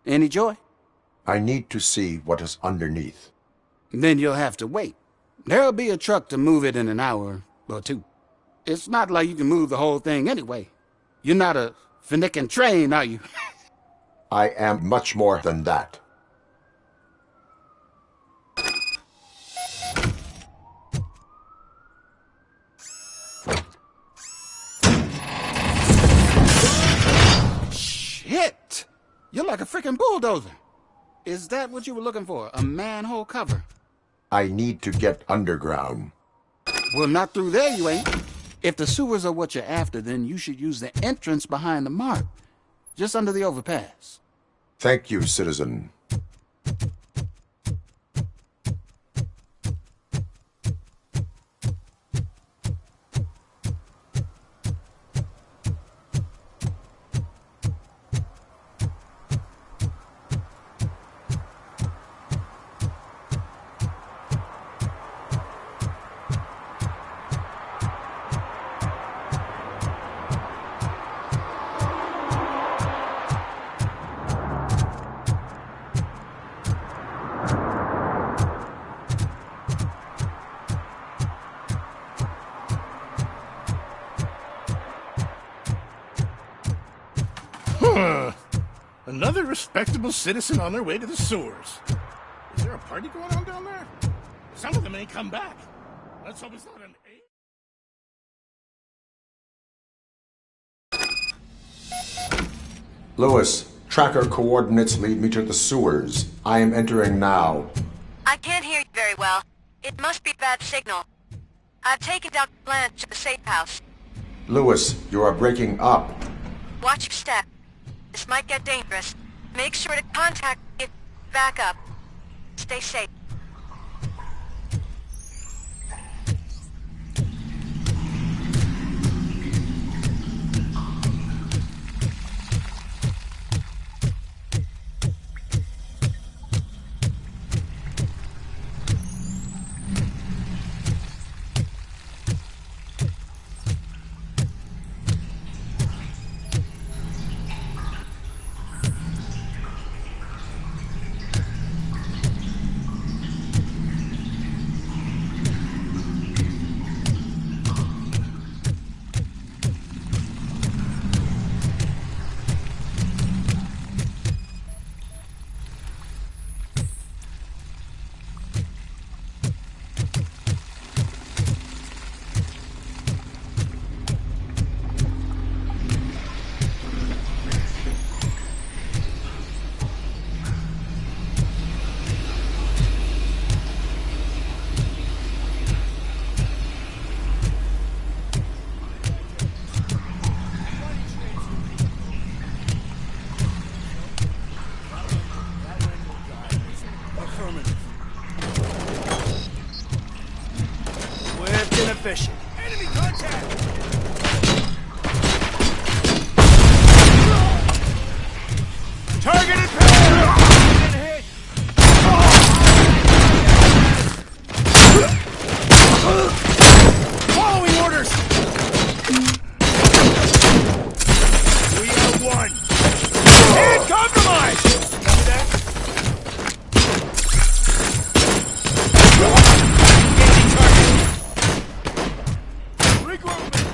Any joy? I need to see what is underneath. Then you'll have to wait. There'll be a truck to move it in an hour or two. It's not like you can move the whole thing anyway. You're not a finicking train, are you? I am much more than that. Shit! You're like a freaking bulldozer. Is that what you were looking for? A manhole cover? I need to get underground. Well, not through there, you ain't. If the sewers are what you're after, then you should use the entrance behind the mark, just under the overpass. Thank you, citizen. Another respectable citizen on their way to the sewers. Is there a party going on down there? Some of them ain't come back. Let's hope it's not an Lewis, tracker coordinates lead me to the sewers. I am entering now. I can't hear you very well. It must be bad signal. I've taken Dr. Blanch to the safe house. Lewis, you are breaking up. Watch your step. This might get dangerous. Make sure to contact me if back up. Stay safe. Targeted power! Hit! Following orders! We have one! And compromise! Copy that? Engaging target! Regroup!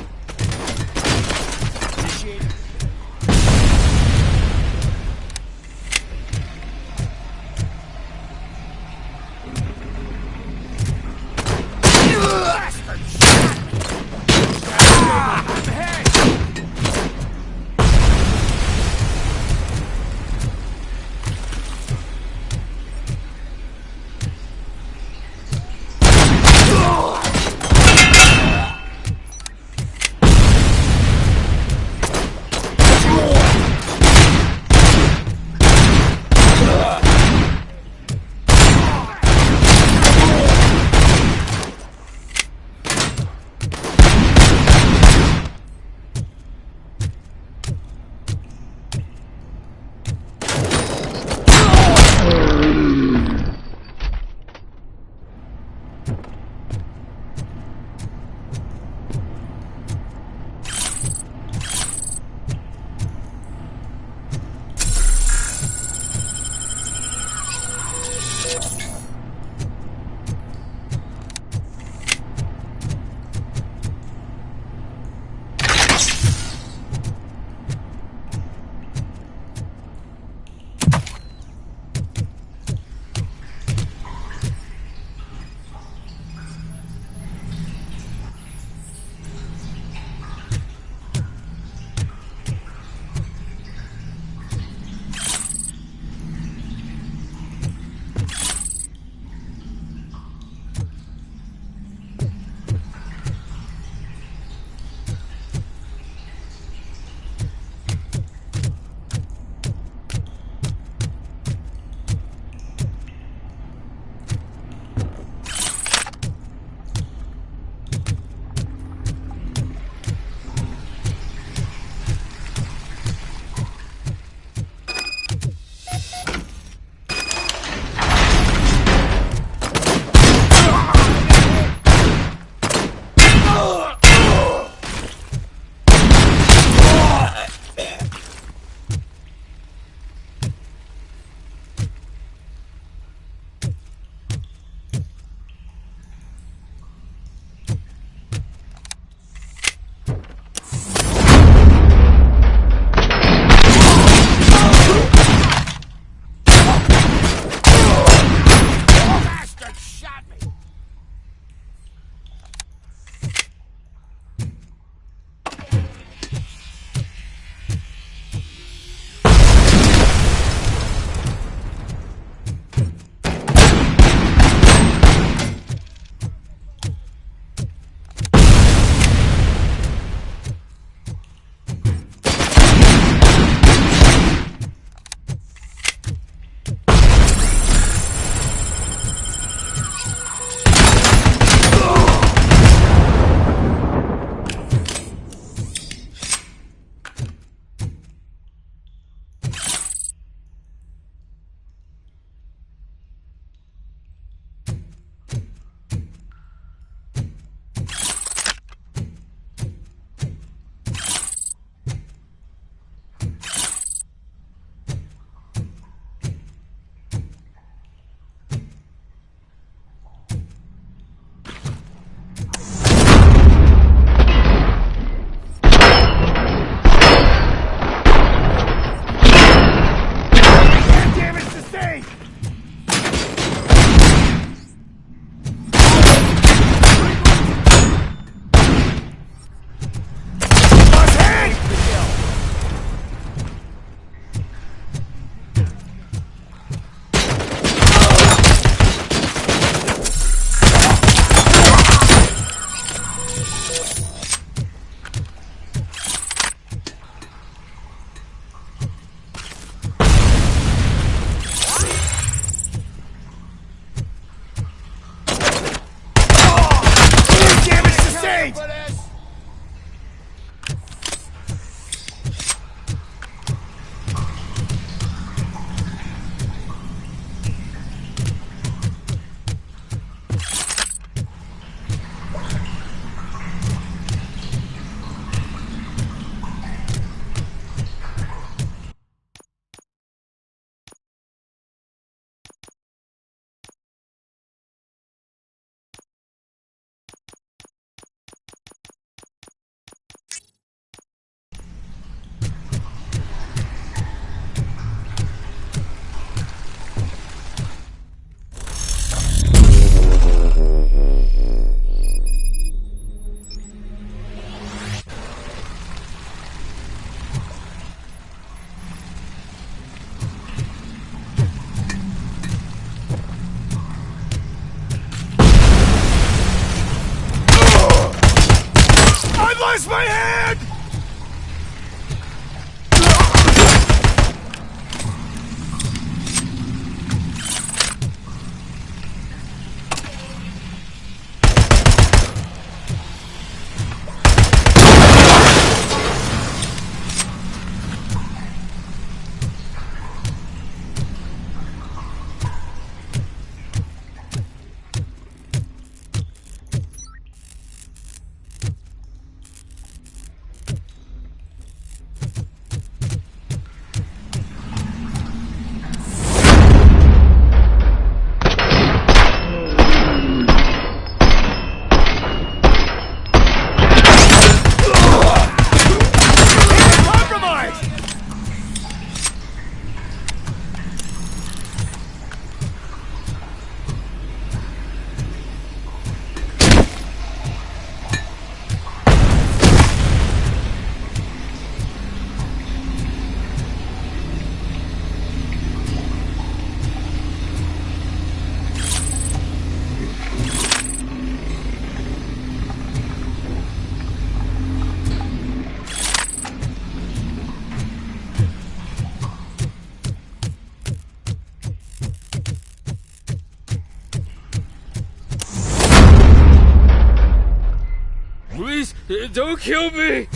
Please, don't kill me!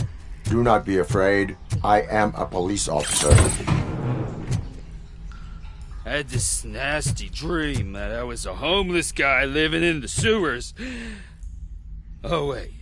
Do not be afraid. I am a police officer. I had this nasty dream that I was a homeless guy living in the sewers. Oh, wait.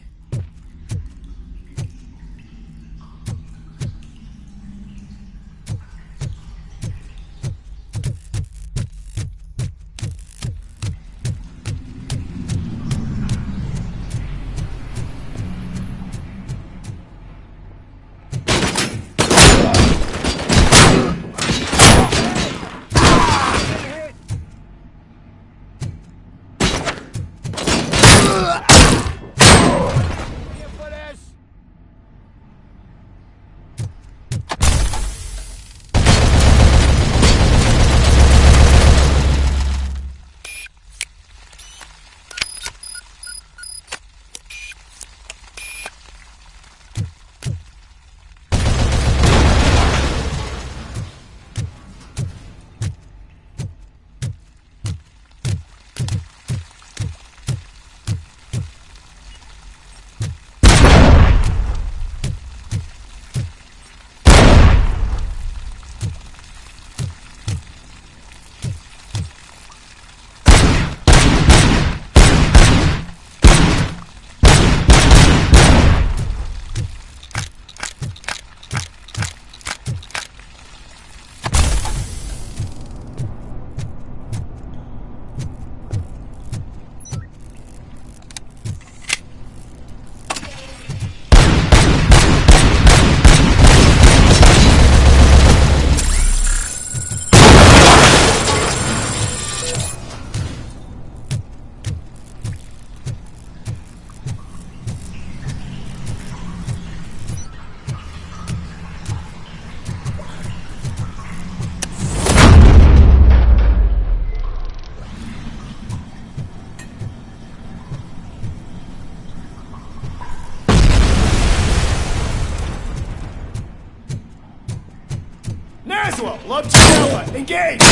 Love to Alpha, engage!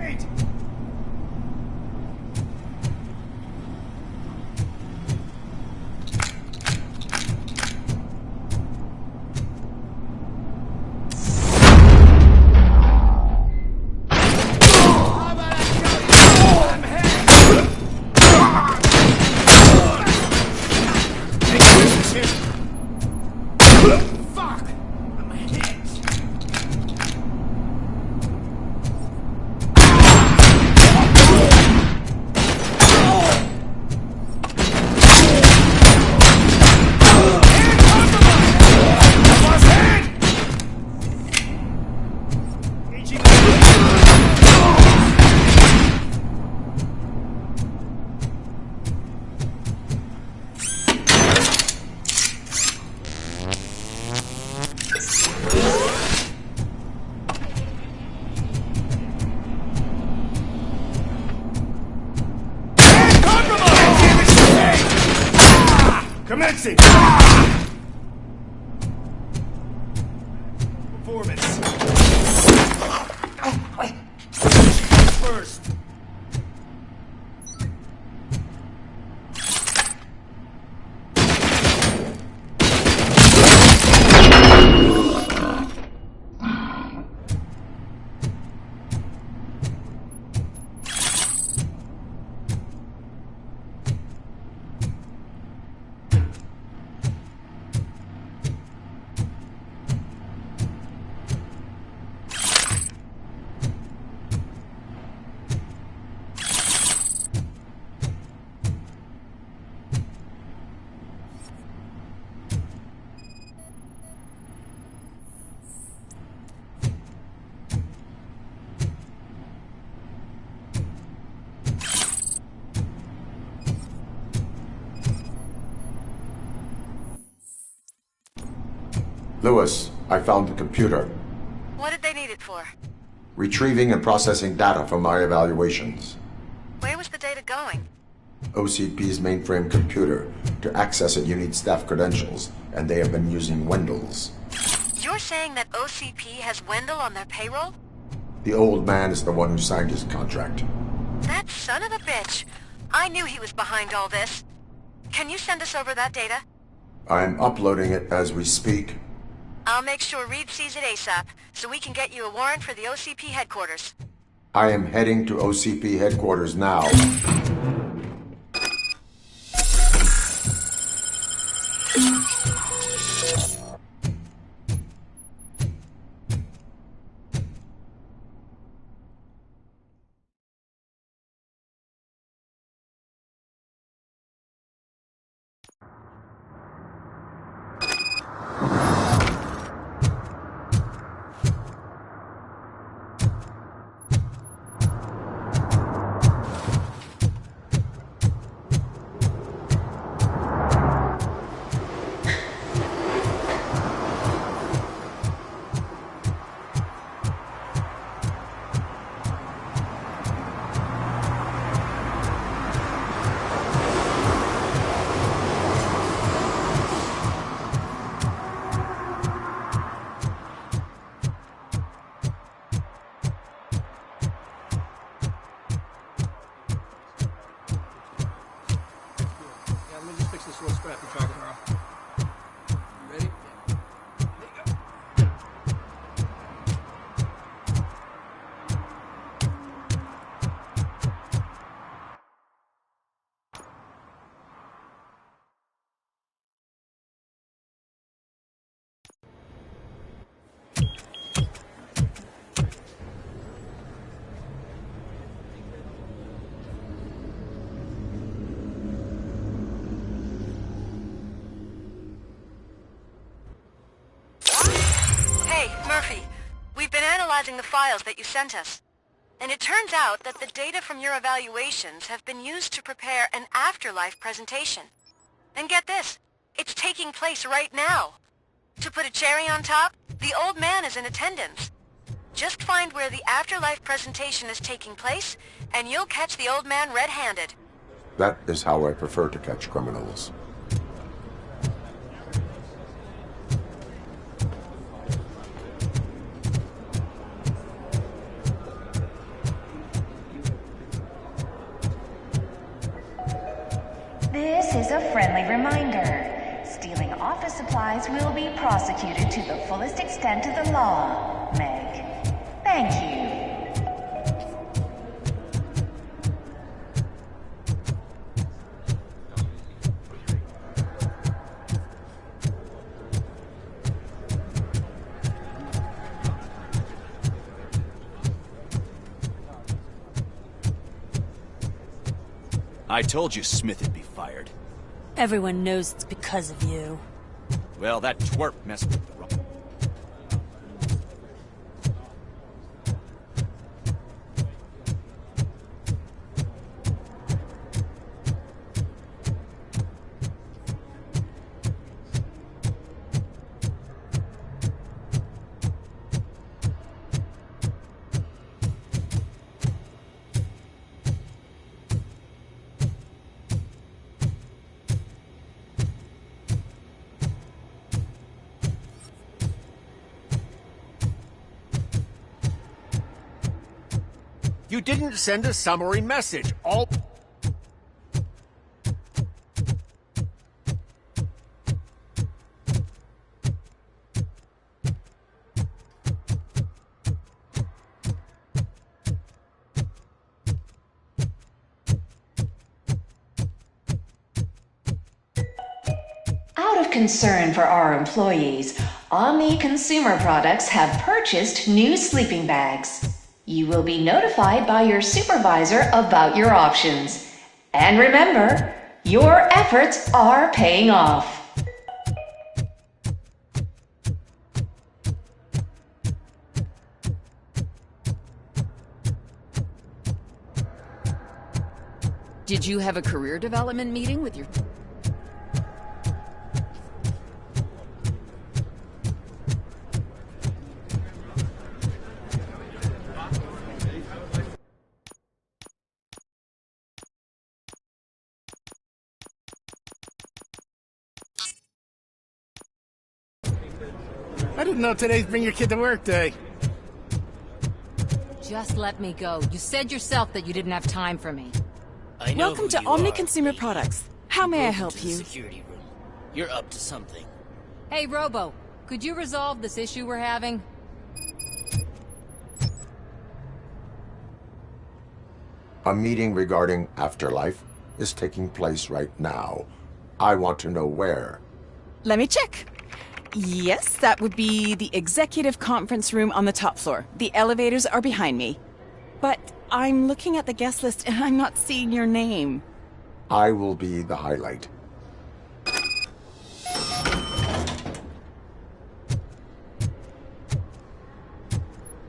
Eight. Commencing! Performance. First. Lewis, I found the computer. What did they need it for? Retrieving and processing data from my evaluations. Where was the data going? OCP's mainframe computer. To access it, you need staff credentials, and they have been using Wendell's. You're saying that OCP has Wendell on their payroll? The old man is the one who signed his contract. That son of a bitch. I knew he was behind all this. Can you send us over that data? I'm uploading it as we speak. I'll make sure Reed sees it ASAP, so we can get you a warrant for the OCP headquarters. I am heading to OCP headquarters now. The files that you sent us. And it turns out that the data from your evaluations have been used to prepare an afterlife presentation. And get this, it's taking place right now. To put a cherry on top, the old man is in attendance. Just find where the afterlife presentation is taking place, and you'll catch the old man red-handed. That is how I prefer to catch criminals. This is a friendly reminder. Stealing office supplies will be prosecuted to the fullest extent of the law, Meg. Thank you. I told you Smith would be fired. Everyone knows it's because of you. Well, that twerp messed with the wrong... You didn't send a summary message. All... Out of concern for our employees, Omni Consumer Products have purchased new sleeping bags. You will be notified by your supervisor about your options. And remember, your efforts are paying off. Did you have a career development meeting with your... I didn't know today's Bring Your Kid to Work Day. Just let me go. You said yourself that you didn't have time for me. I Welcome to Omni Consumer Products. How may I broke help into the you? security room. You're up to something. Hey, Robo, could you resolve this issue we're having? A meeting regarding afterlife is taking place right now. I want to know where. Let me check. Yes, that would be the executive conference room on the top floor. The elevators are behind me. But I'm looking at the guest list and I'm not seeing your name. I will be the highlight.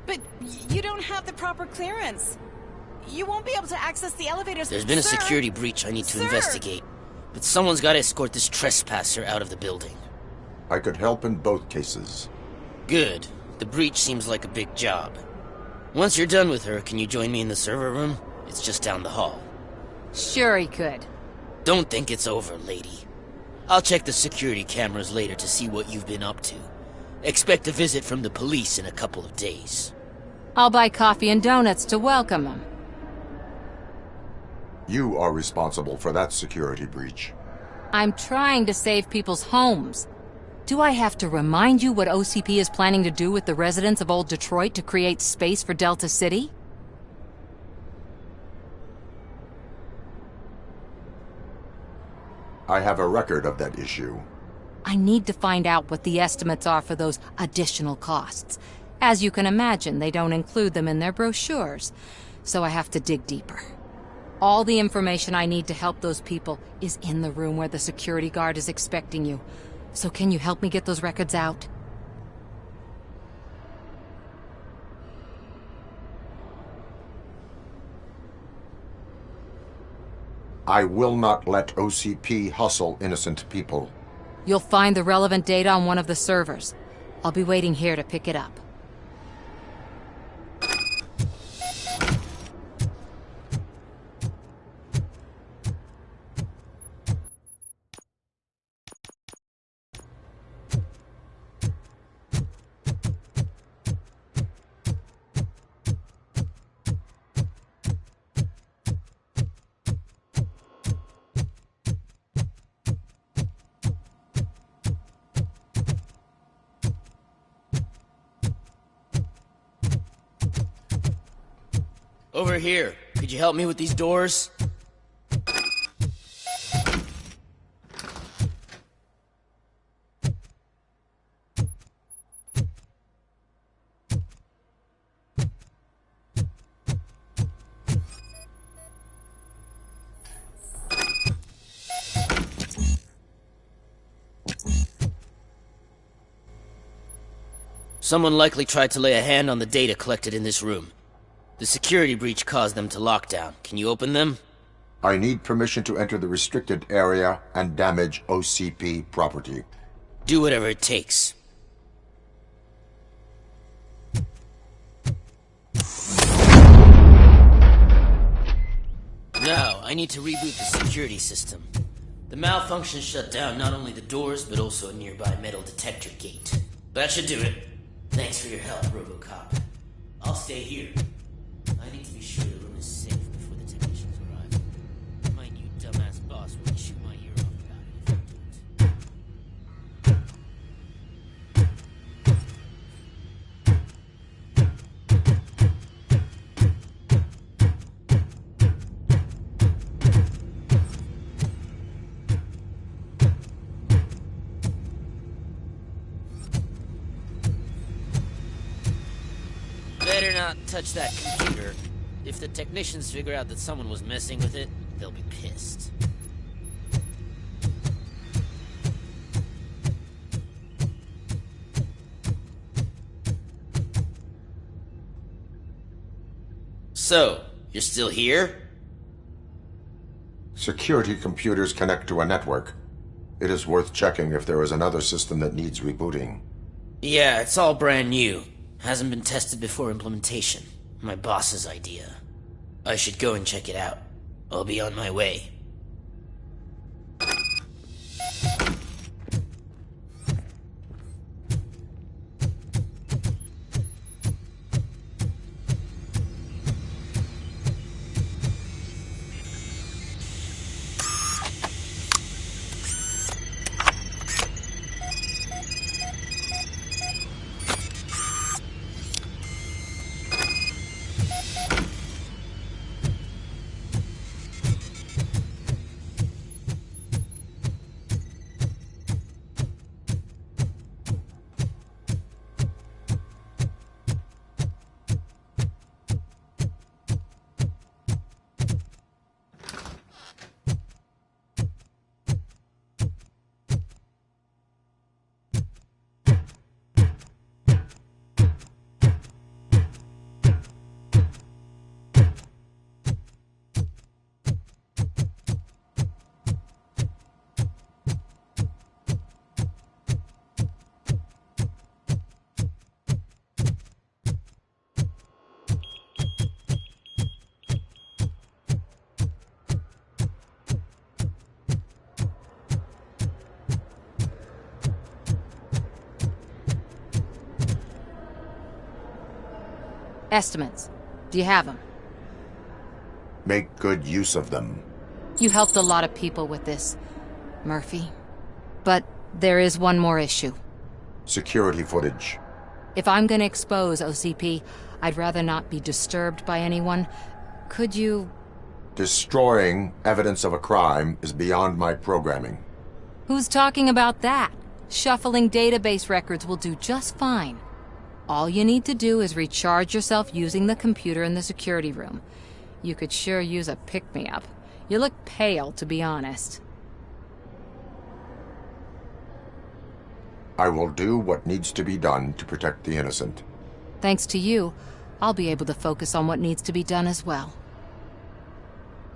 But you don't have the proper clearance. You won't be able to access the elevators. There's been a Sir! security breach I need to Sir! investigate. But someone's got to escort this trespasser out of the building. I could help in both cases. Good. The breach seems like a big job. Once you're done with her, can you join me in the server room? It's just down the hall. Sure he could. Don't think it's over, lady. I'll check the security cameras later to see what you've been up to. Expect a visit from the police in a couple of days. I'll buy coffee and donuts to welcome him. You are responsible for that security breach. I'm trying to save people's homes. Do I have to remind you what OCP is planning to do with the residents of Old Detroit to create space for Delta City? I have a record of that issue. I need to find out what the estimates are for those additional costs. As you can imagine, they don't include them in their brochures, so I have to dig deeper. All the information I need to help those people is in the room where the security guard is expecting you. So can you help me get those records out? I will not let OCP hustle innocent people. You'll find the relevant data on one of the servers. I'll be waiting here to pick it up. Over here. Could you help me with these doors? Someone likely tried to lay a hand on the data collected in this room. The security breach caused them to lock down. Can you open them? I need permission to enter the restricted area and damage OCP property. Do whatever it takes. Now, I need to reboot the security system. The malfunction shut down not only the doors, but also a nearby metal detector gate. That should do it. Thanks for your help, Robocop. I'll stay here. I need to be sure the room is safe before the technicians arrive. My new dumbass boss will shoot my ear off about it if I do it. Better not touch that computer. If the technicians figure out that someone was messing with it, they'll be pissed. So, you're still here? Security computers connect to a network. It is worth checking if there is another system that needs rebooting. Yeah, it's all brand new. Hasn't been tested before implementation. My boss's idea. I should go and check it out. I'll be on my way. Estimates. Do you have them? Make good use of them. You helped a lot of people with this, Murphy. But there is one more issue. Security footage. If I'm gonna expose OCP, I'd rather not be disturbed by anyone. Could you... Destroying evidence of a crime is beyond my programming. Who's talking about that? Shuffling database records will do just fine. All you need to do is recharge yourself using the computer in the security room. You could sure use a pick-me-up. You look pale, to be honest. I will do what needs to be done to protect the innocent. Thanks to you, I'll be able to focus on what needs to be done as well.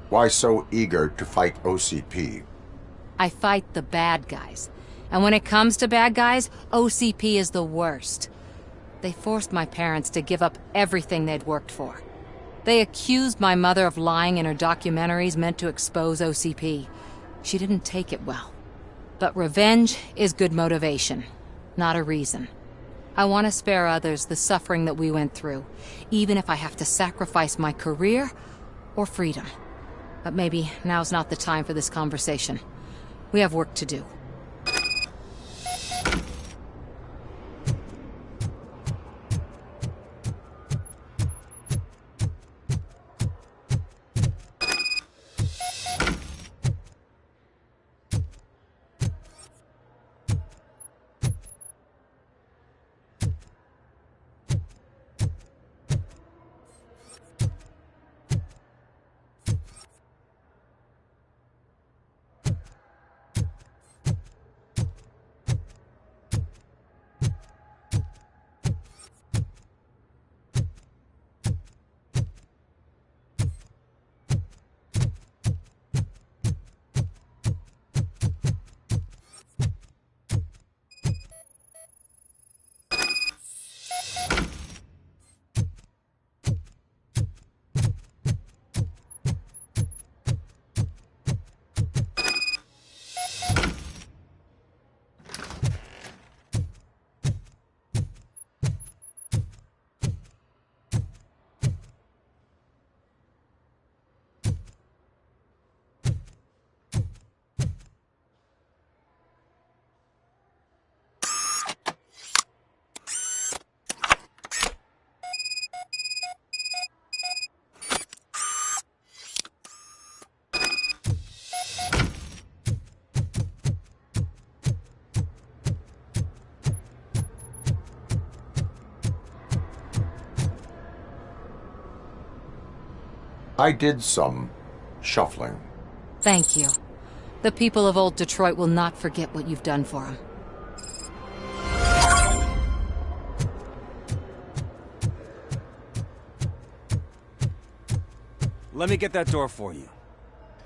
Why so eager to fight OCP? I fight the bad guys. And when it comes to bad guys, OCP is the worst. They forced my parents to give up everything they'd worked for. They accused my mother of lying in her documentaries meant to expose OCP. She didn't take it well. But revenge is good motivation, not a reason. I want to spare others the suffering that we went through, even if I have to sacrifice my career or freedom. But maybe now's not the time for this conversation. We have work to do. I did some shuffling. Thank you. The people of old Detroit will not forget what you've done for them. Let me get that door for you.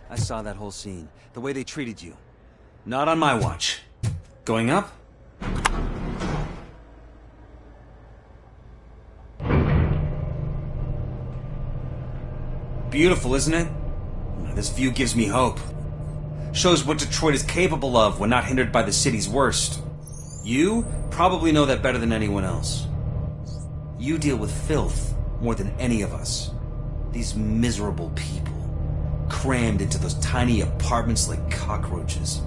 I saw that whole scene. The way they treated you. Not on my watch. Going up? Beautiful, isn't it? This view gives me hope. Shows what Detroit is capable of when not hindered by the city's worst. You probably know that better than anyone else. You deal with filth more than any of us. These miserable people, crammed into those tiny apartments like cockroaches.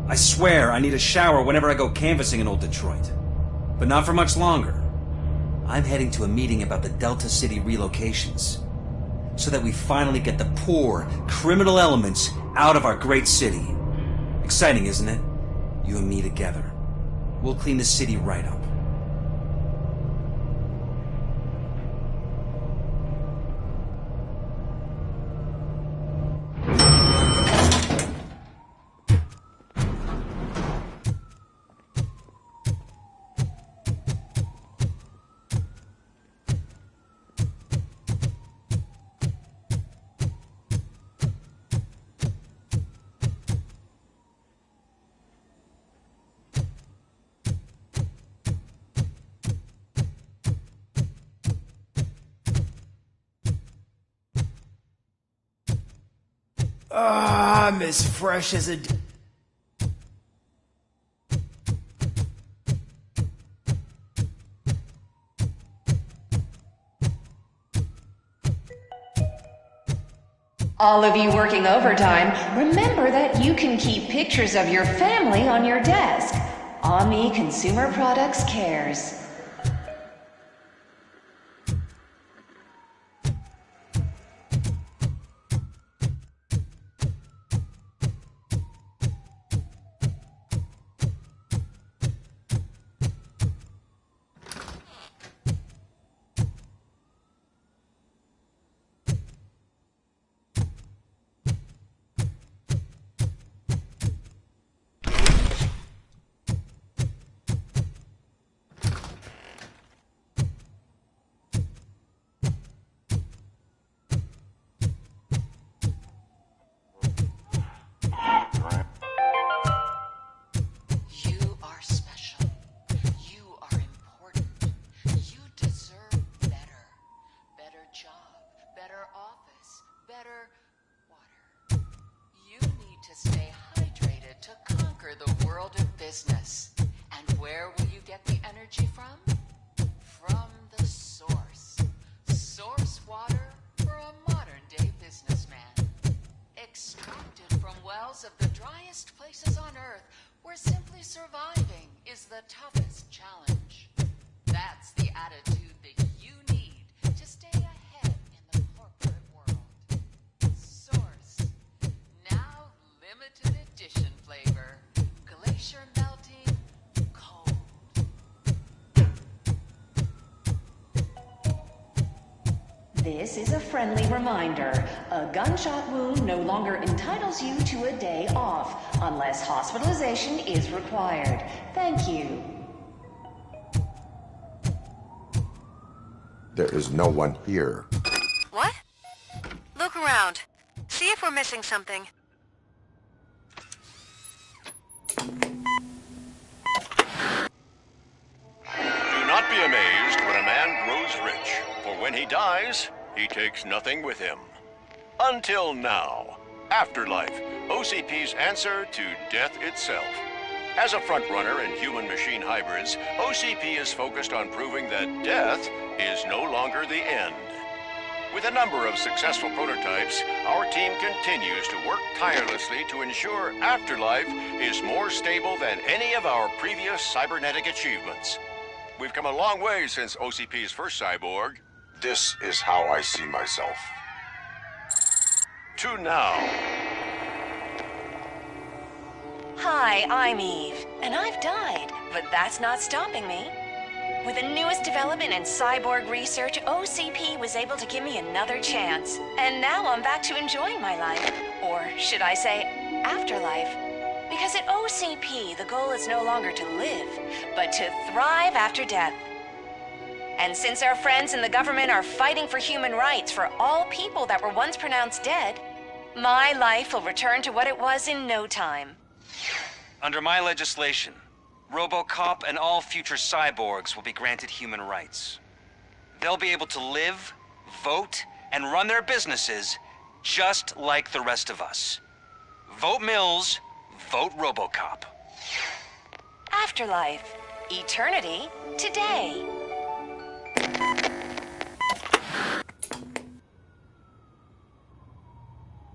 I swear I need a shower whenever I go canvassing in old Detroit. But not for much longer. I'm heading to a meeting about the Delta City relocations, so that we finally get the poor, criminal elements out of our great city. Exciting, isn't it? You and me together. We'll clean the city right up. I'm as fresh as a... All of you working overtime, remember that you can keep pictures of your family on your desk. Omni Consumer Products cares. Business. And where will you get the energy from? From the source. Source water for a modern-day businessman. Extracted from wells of the driest places on Earth, where simply surviving is the toughest challenge. That's the attitude that you need to stay ahead in the corporate world. Source. Now limited edition flavor. Glacier melting cold. This is a friendly reminder. A gunshot wound no longer entitles you to a day off, unless hospitalization is required. Thank you. There is no one here. What? Look around. See if we're missing something. Do not be amazed when a man grows rich, for when he dies, he takes nothing with him. Until now. Afterlife, OCP's answer to death itself. As a frontrunner in human-machine hybrids, OCP is focused on proving that death is no longer the end. With a number of successful prototypes, our team continues to work tirelessly to ensure Afterlife is more stable than any of our previous cybernetic achievements. We've come a long way since OCP's first cyborg. This is how I see myself. To now. Hi, I'm Eve, and I've died, but that's not stopping me. With the newest development in cyborg research, OCP was able to give me another chance. And now I'm back to enjoying my life. Or should I say, afterlife. Because at OCP, the goal is no longer to live, but to thrive after death. And since our friends in the government are fighting for human rights for all people that were once pronounced dead, my life will return to what it was in no time. Under my legislation, Robocop and all future cyborgs will be granted human rights. They'll be able to live, vote, and run their businesses just like the rest of us. Vote Mills, vote Robocop. Afterlife. Eternity. Today.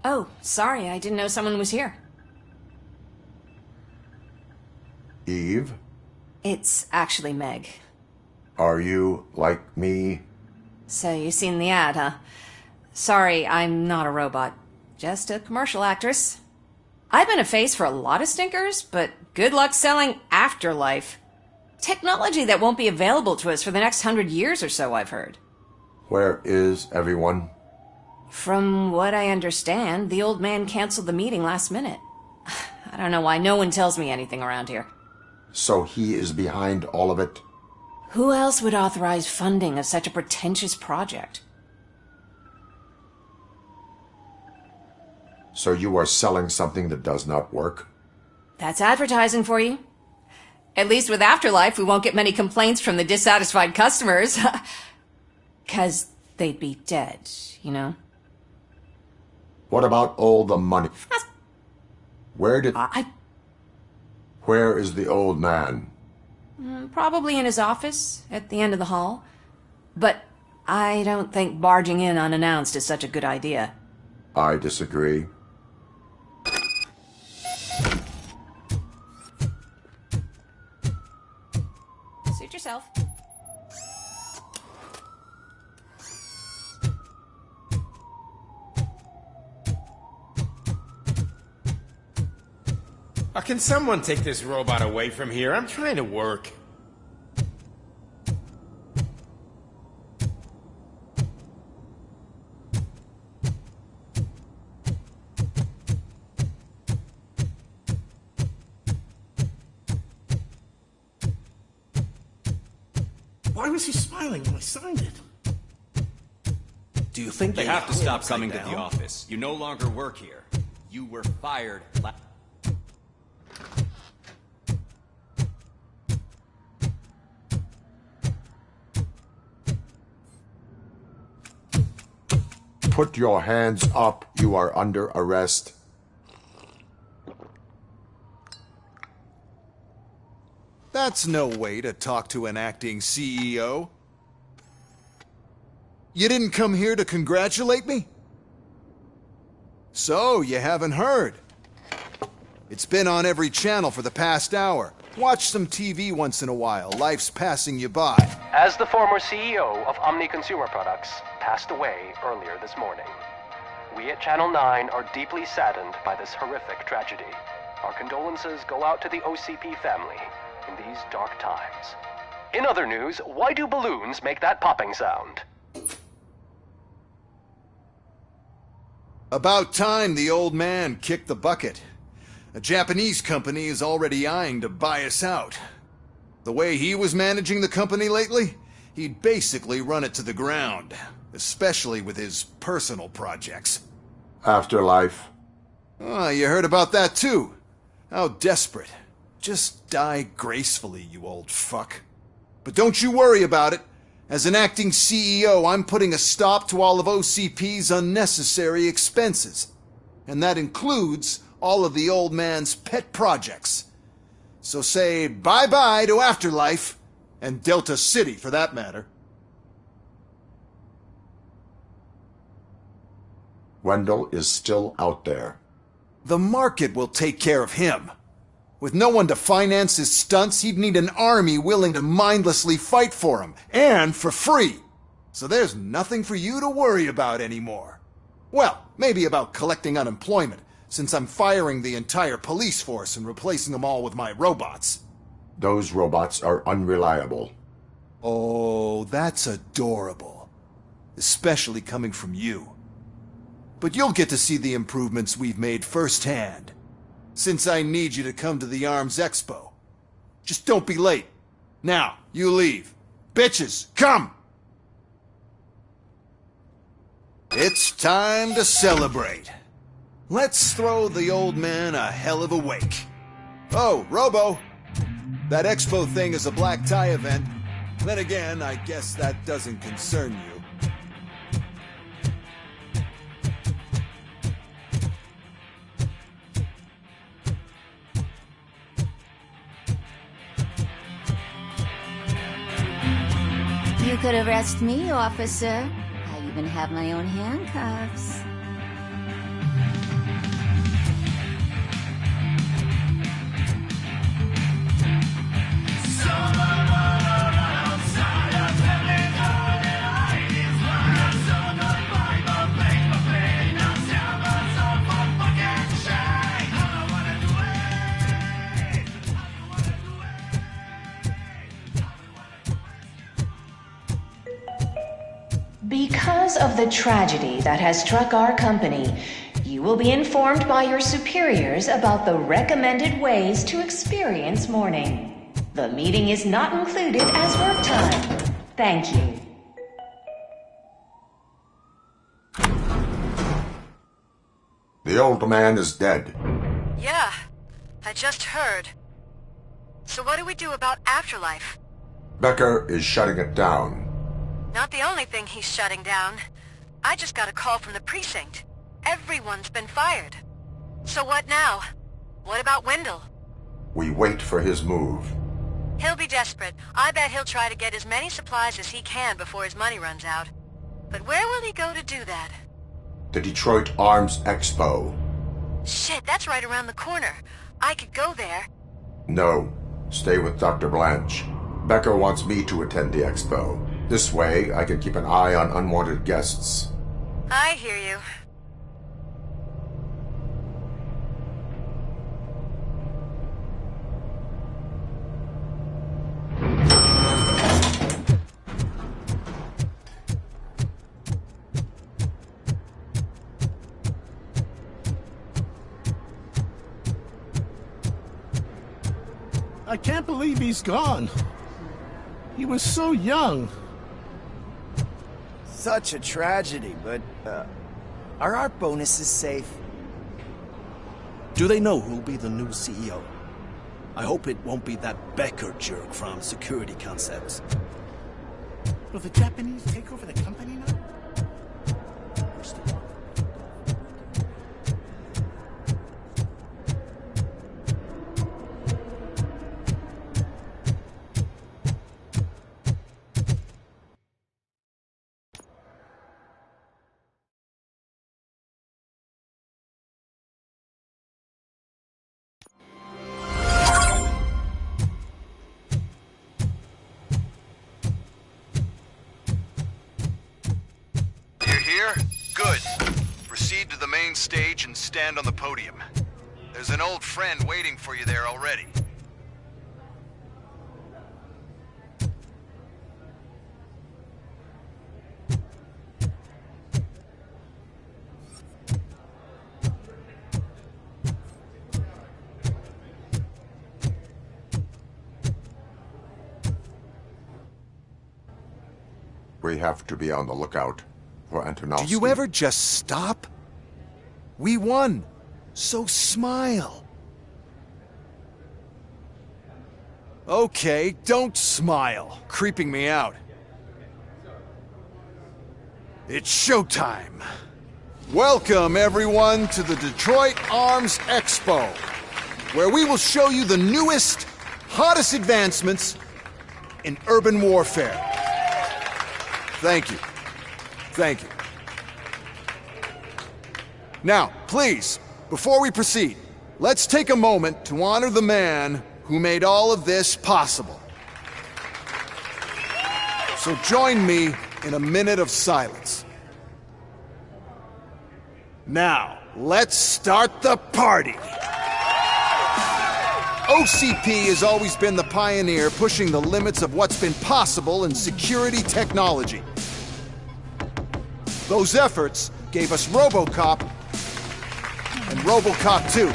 Oh, sorry, I didn't know someone was here. Eve? It's actually Meg. Are you like me? So you seen the ad, huh? Sorry, I'm not a robot. Just a commercial actress. I've been a face for a lot of stinkers, but good luck selling Afterlife. Technology that won't be available to us for the next 100 years or so, I've heard. Where is everyone? From what I understand, the old man canceled the meeting last minute. I don't know why no one tells me anything around here. So he is behind all of it? Who else would authorize funding of such a pretentious project? So you are selling something that does not work? That's advertising for you. At least with Afterlife, we won't get many complaints from the dissatisfied customers. 'Cause they'd be dead, you know? What about all the money? Where is the old man? Probably in his office, at the end of the hall. But I don't think barging in unannounced is such a good idea. I disagree. Suit yourself. Can someone take this robot away from here? I'm trying to work. Why was he smiling when I signed it? Do you think they they have to stop coming down? to the office? You no longer work here. You were fired. Put your hands up. You are under arrest. That's no way to talk to an acting CEO. You didn't come here to congratulate me? So, you haven't heard. It's been on every channel for the past hour. Watch some TV once in a while. Life's passing you by. As the former CEO of Omni Consumer Products passed away earlier this morning, we at Channel 9 are deeply saddened by this horrific tragedy. Our condolences go out to the OCP family in these dark times. In other news, why do balloons make that popping sound? About time the old man kicked the bucket. A Japanese company is already eyeing to buy us out. The way he was managing the company lately, he'd basically run it to the ground, especially with his personal projects. Afterlife. Oh, you heard about that too. How desperate. Just die gracefully, you old fuck. But don't you worry about it. As an acting CEO, I'm putting a stop to all of OCP's unnecessary expenses. And that includes all of the old man's pet projects. So say bye-bye to Afterlife, and Delta City for that matter. Wendell is still out there. The market will take care of him. With no one to finance his stunts, he'd need an army willing to mindlessly fight for him, and for free. So there's nothing for you to worry about anymore. Well, maybe about collecting unemployment, since I'm firing the entire police force and replacing them all with my robots. Those robots are unreliable. Oh, that's adorable. Especially coming from you. But you'll get to see the improvements we've made firsthand. Since I need you to come to the Arms Expo. Just don't be late. Now, you leave. Bitches, come! It's time to celebrate. Let's throw the old man a hell of a wake. Oh, Robo! That expo thing is a black tie event. Then again, I guess that doesn't concern you. You could arrest me, officer. I even have my own handcuffs. Because of the tragedy that has struck our company, you will be informed by your superiors about the recommended ways to experience mourning. The meeting is not included as work time. Thank you. The old man is dead. Yeah, I just heard. So what do we do about Afterlife? Becker is shutting it down. Not the only thing he's shutting down. I just got a call from the precinct. Everyone's been fired. So what now? What about Wendell? We wait for his move. He'll be desperate. I bet he'll try to get as many supplies as he can before his money runs out. But where will he go to do that? The Detroit Arms Expo. Shit, that's right around the corner. I could go there. No. Stay with Dr. Blanch. Becker wants me to attend the expo. This way, I can keep an eye on unwanted guests. I hear you. I can't believe he's gone. He was so young. Such a tragedy, but, are our bonuses safe? Do they know who'll be the new CEO? I hope it won't be that Becker jerk from Security Concepts. Will the Japanese take over the company now? Stage and stand on the podium. There's an old friend waiting for you there already. We have to be on the lookout for Antonovsky. Do you ever just stop? We won, so smile. Okay, don't smile, creeping me out. It's showtime. Welcome, everyone, to the Detroit Arms Expo, where we will show you the newest, hottest advancements in urban warfare. Thank you. Thank you. Now, please, before we proceed, let's take a moment to honor the man who made all of this possible. So join me in a minute of silence. Now, let's start the party! OCP has always been the pioneer pushing the limits of what's been possible in security technology. Those efforts gave us Robocop and Robocop 2.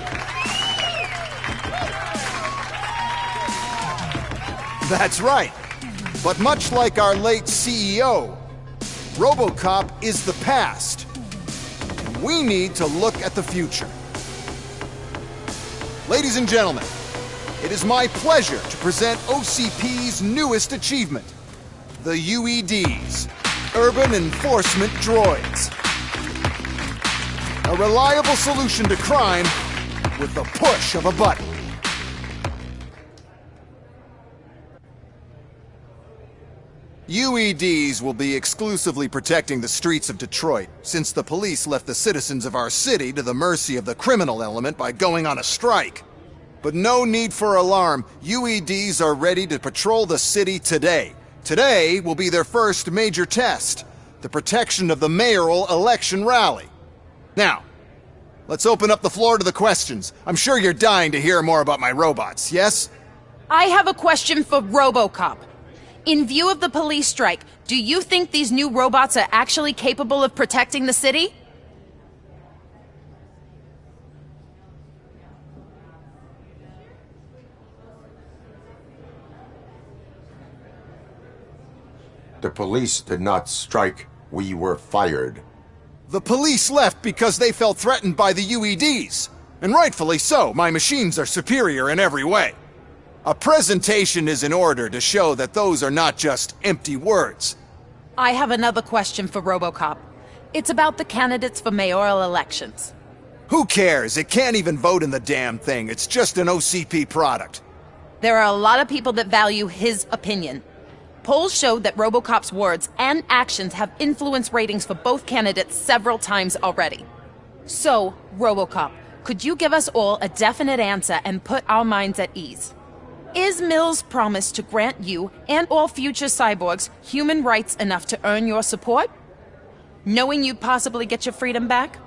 That's right. But much like our late CEO, Robocop is the past. And we need to look at the future. Ladies and gentlemen, it is my pleasure to present OCP's newest achievement, the UEDs, Urban Enforcement Droids. A reliable solution to crime with the push of a button. UEDs will be exclusively protecting the streets of Detroit, since the police left the citizens of our city to the mercy of the criminal element by going on a strike. But no need for alarm. UEDs are ready to patrol the city today. Today will be their first major test, the protection of the mayoral election rally. Now, let's open up the floor to the questions. I'm sure you're dying to hear more about my robots, yes? I have a question for Robocop. In view of the police strike, do you think these new robots are actually capable of protecting the city? The police did not strike. We were fired. The police left because they felt threatened by the UEDs. And rightfully so, my machines are superior in every way. A presentation is in order to show that those are not just empty words. I have another question for Robocop. It's about the candidates for mayoral elections. Who cares? It can't even vote in the damn thing. It's just an OCP product. There are a lot of people that value his opinion. Polls showed that Robocop's words and actions have influenced ratings for both candidates several times already. So, Robocop, could you give us all a definite answer and put our minds at ease? Is Mills' promise to grant you and all future cyborgs human rights enough to earn your support? Knowing you'd possibly get your freedom back?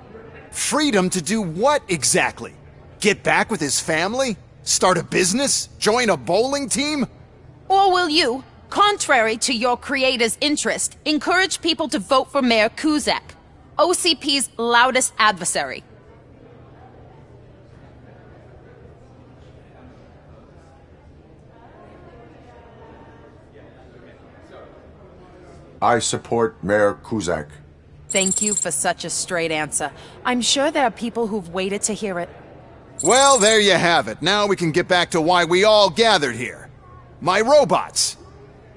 Freedom to do what exactly? Get back with his family? Start a business? Join a bowling team? Or will you, contrary to your creator's interest, encourage people to vote for Mayor Kuzak, OCP's loudest adversary? I support Mayor Kuzak. Thank you for such a straight answer. I'm sure there are people who've waited to hear it. Well, there you have it. Now we can get back to why we all gathered here. My robots.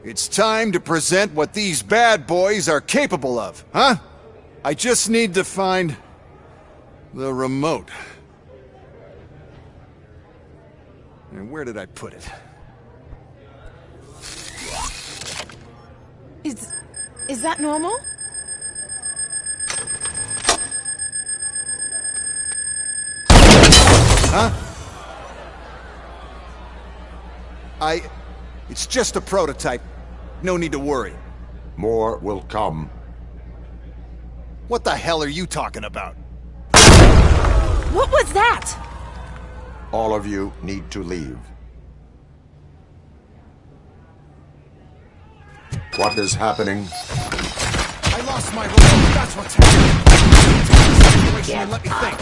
It's time to present what these bad boys are capable of, huh? I just need to find the remote. And where did I put it? Is that normal? Huh? It's just a prototype. No need to worry. More will come. What the hell are you talking about? What was that? All of you need to leave. What is happening? I lost my remote. That's what's happening. Situation and let me think.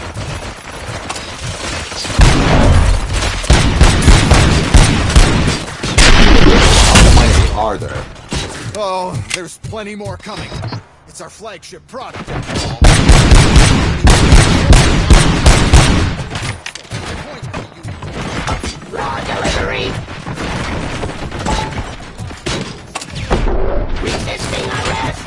How many are there? Oh, there's plenty more coming. It's our flagship product. Raw delivery. Resisting arrest.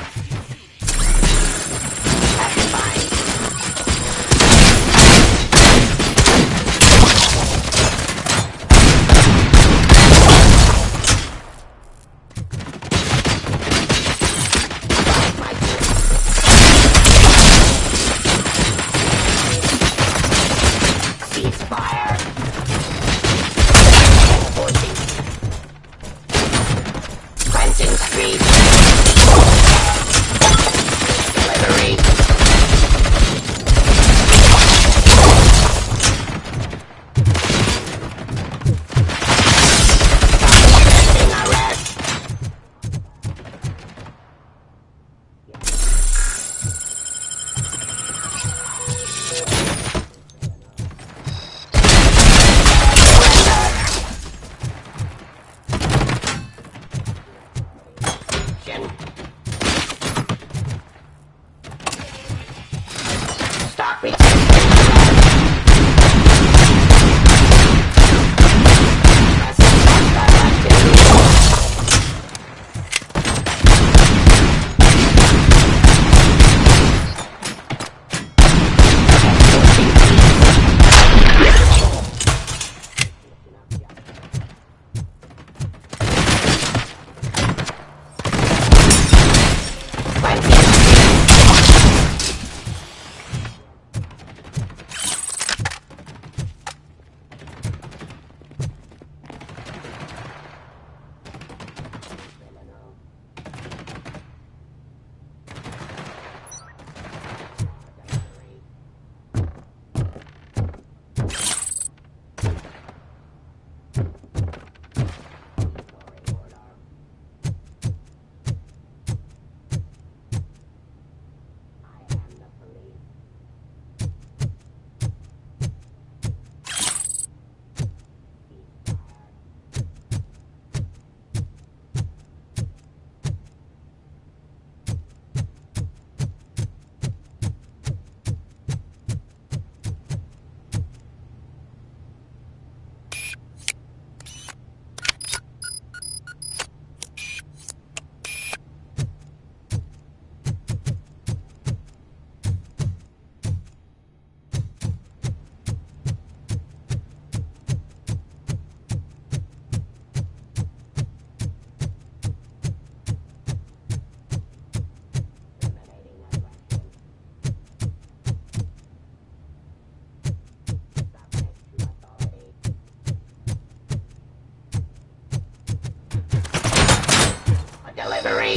delivery.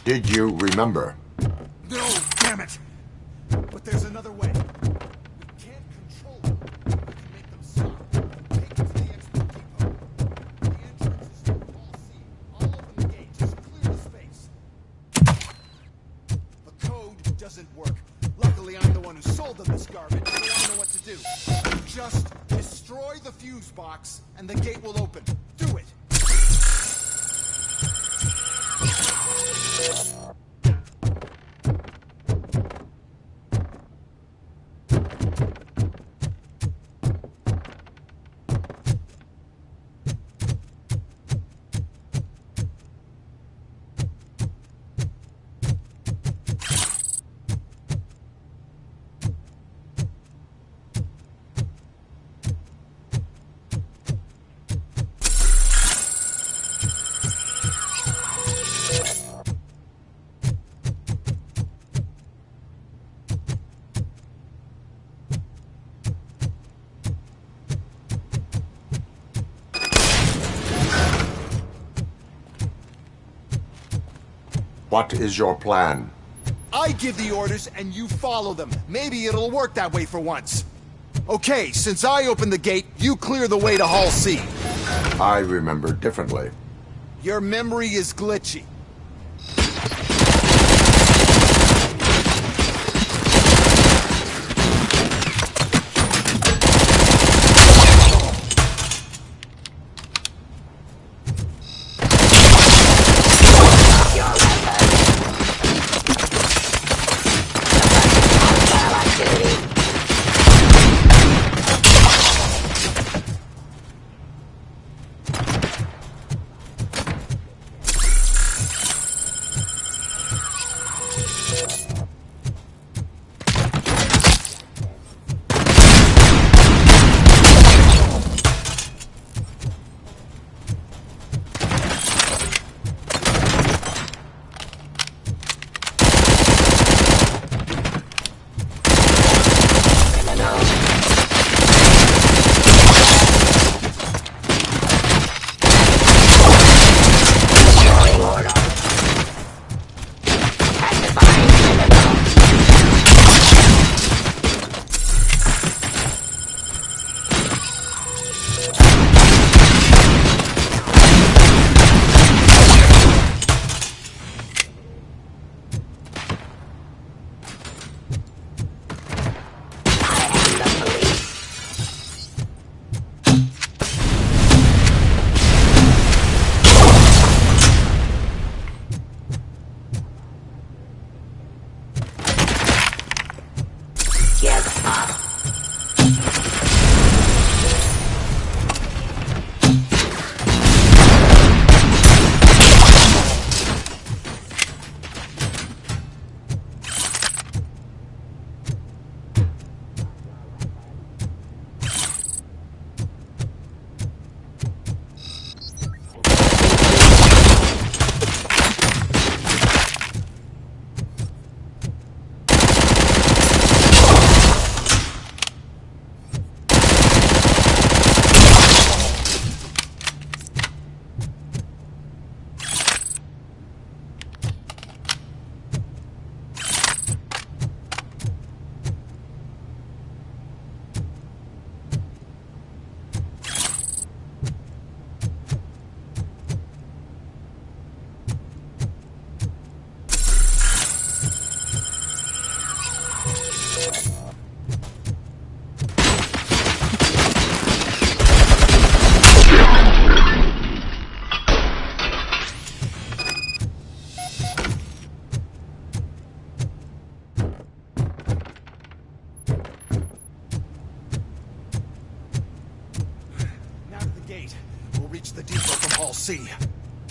Did you remember? No, damn it! But there's another way. We can't control them. We can make them stop. Take them to the expo depot. The entrance is to the hall C. I'll open the gate. Just clear the space. The code doesn't work. Luckily, I'm the one who sold them this garbage, so I know what to do. Just destroy the fuse box, and the gate will open. Do it! What is your plan? I give the orders and you follow them. Maybe it'll work that way for once. Okay, since I opened the gate, you clear the way to Hall C. I remember differently. Your memory is glitchy.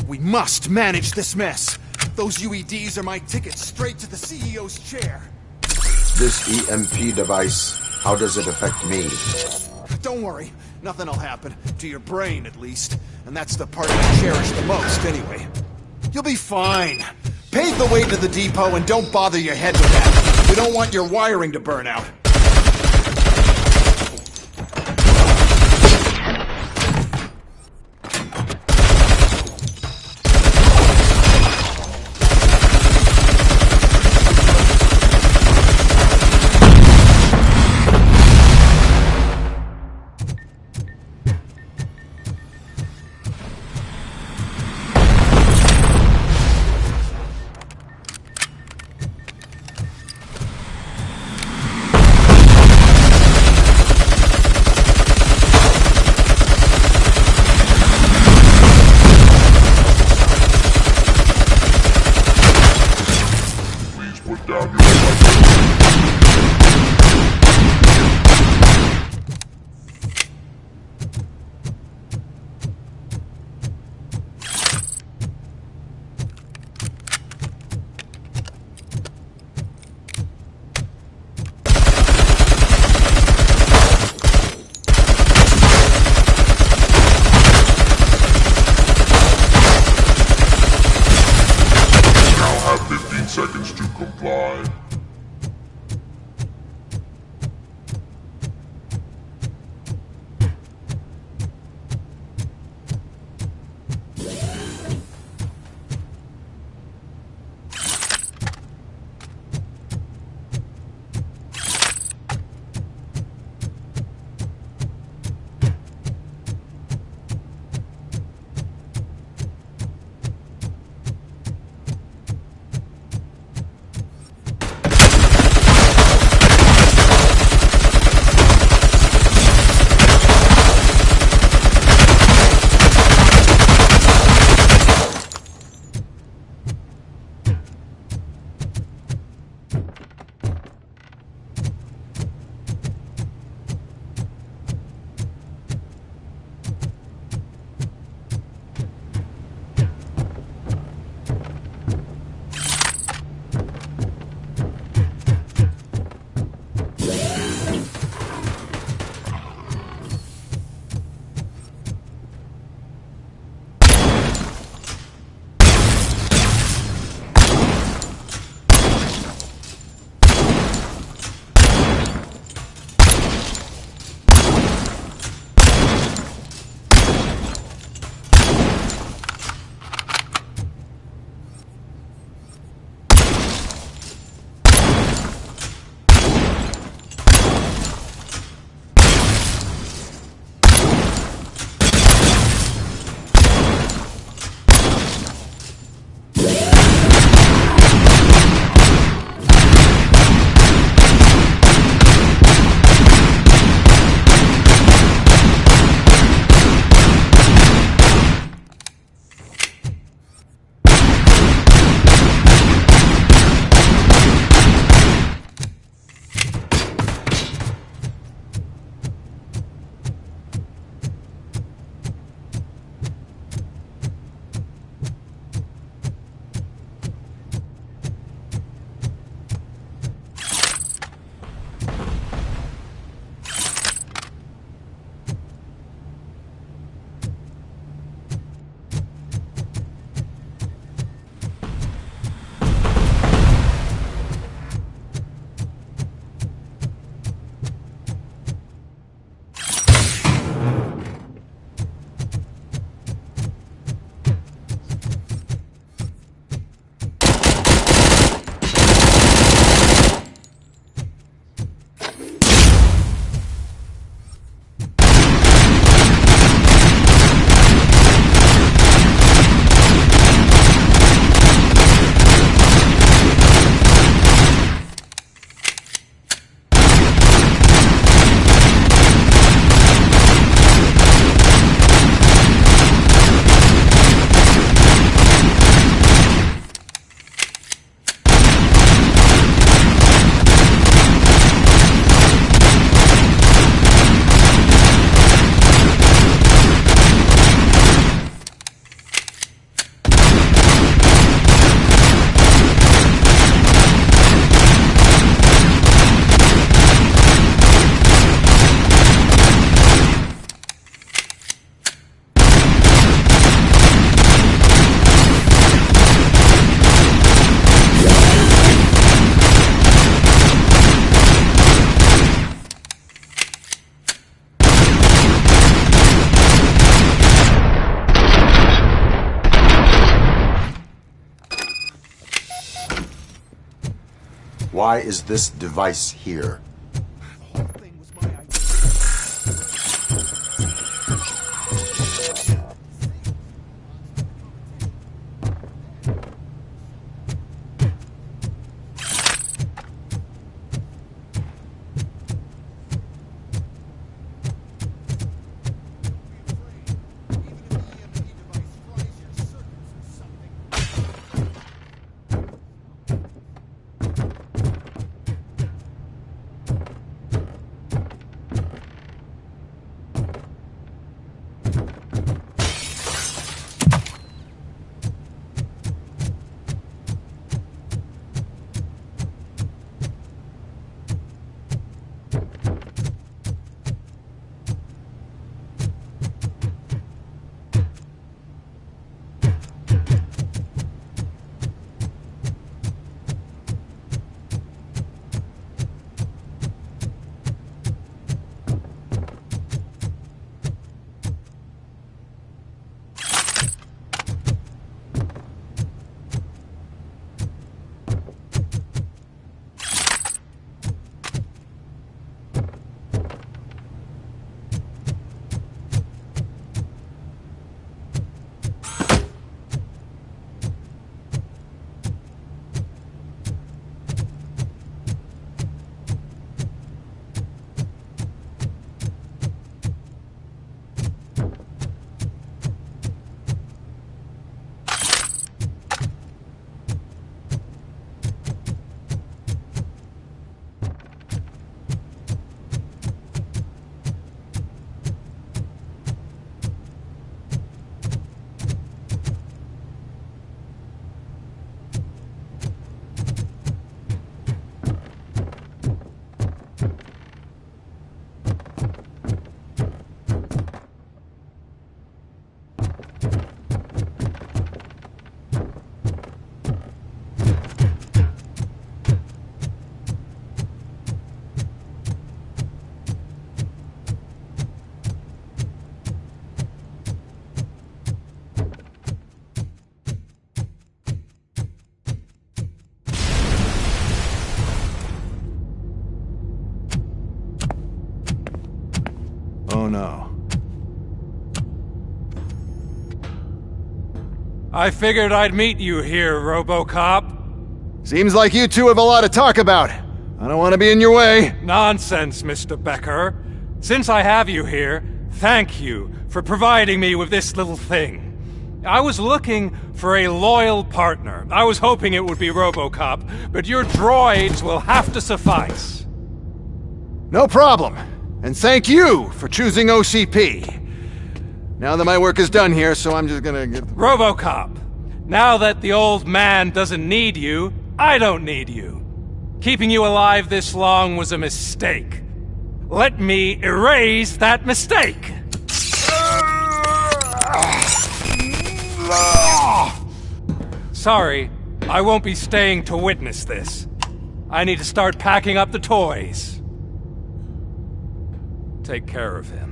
We must manage this mess. Those UEDs are my ticket straight to the CEO's chair. This EMP device, how does it affect me? Don't worry, nothing'll happen. To your brain, at least. And that's the part I cherish the most, anyway. You'll be fine. Pave the way to the depot and don't bother your head with that. We don't want your wiring to burn out. Why is this device here? Oh no. I figured I'd meet you here, Robocop. Seems like you two have a lot to talk about. I don't want to be in your way. Nonsense, Mr. Becker. Since I have you here, thank you for providing me with this little thing. I was looking for a loyal partner. I was hoping it would be Robocop, but your droids will have to suffice. No problem. And thank you for choosing OCP. Now that my work is done here, so I'm just gonna get... Robocop, now that the old man doesn't need you, I don't need you. Keeping you alive this long was a mistake. Let me erase that mistake! Sorry, I won't be staying to witness this. I need to start packing up the toys. Take care of him.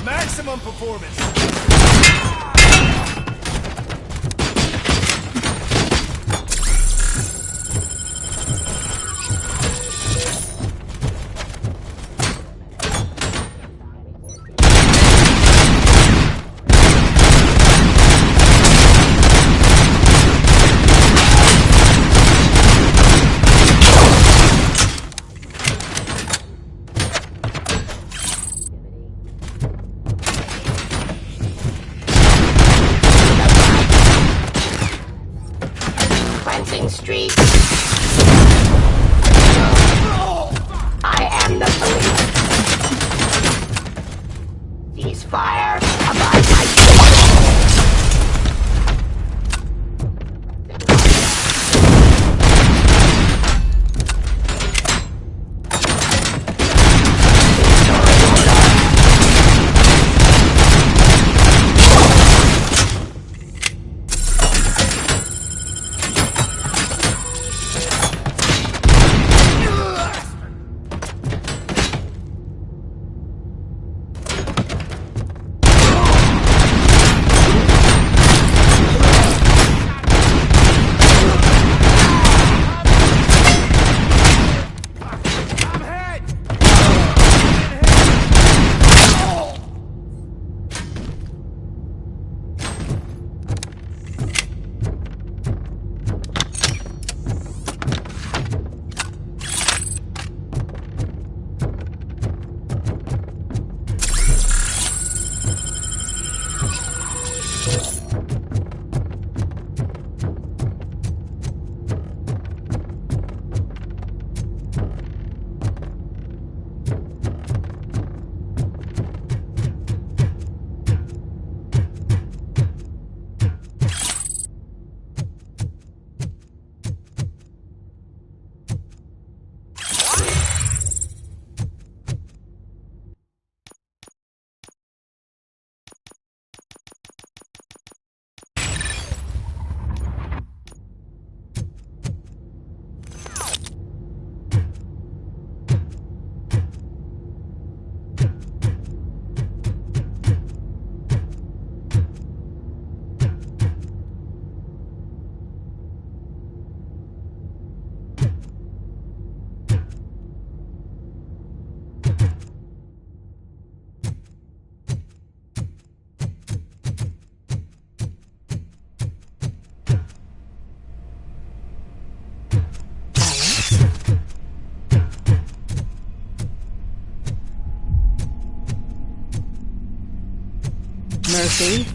Maximum performance. Street. I am the police. Cease fire. Abide my Murphy.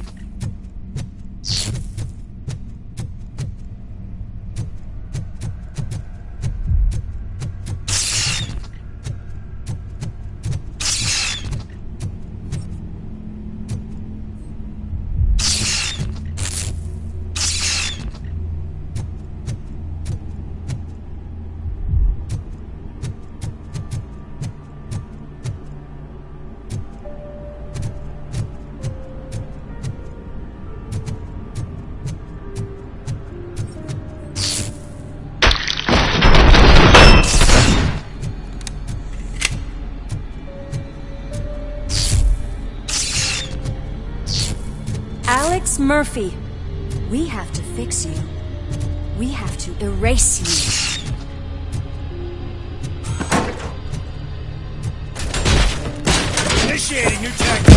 Alex Murphy, we have to fix you. We have to erase you. Initiating new tactics.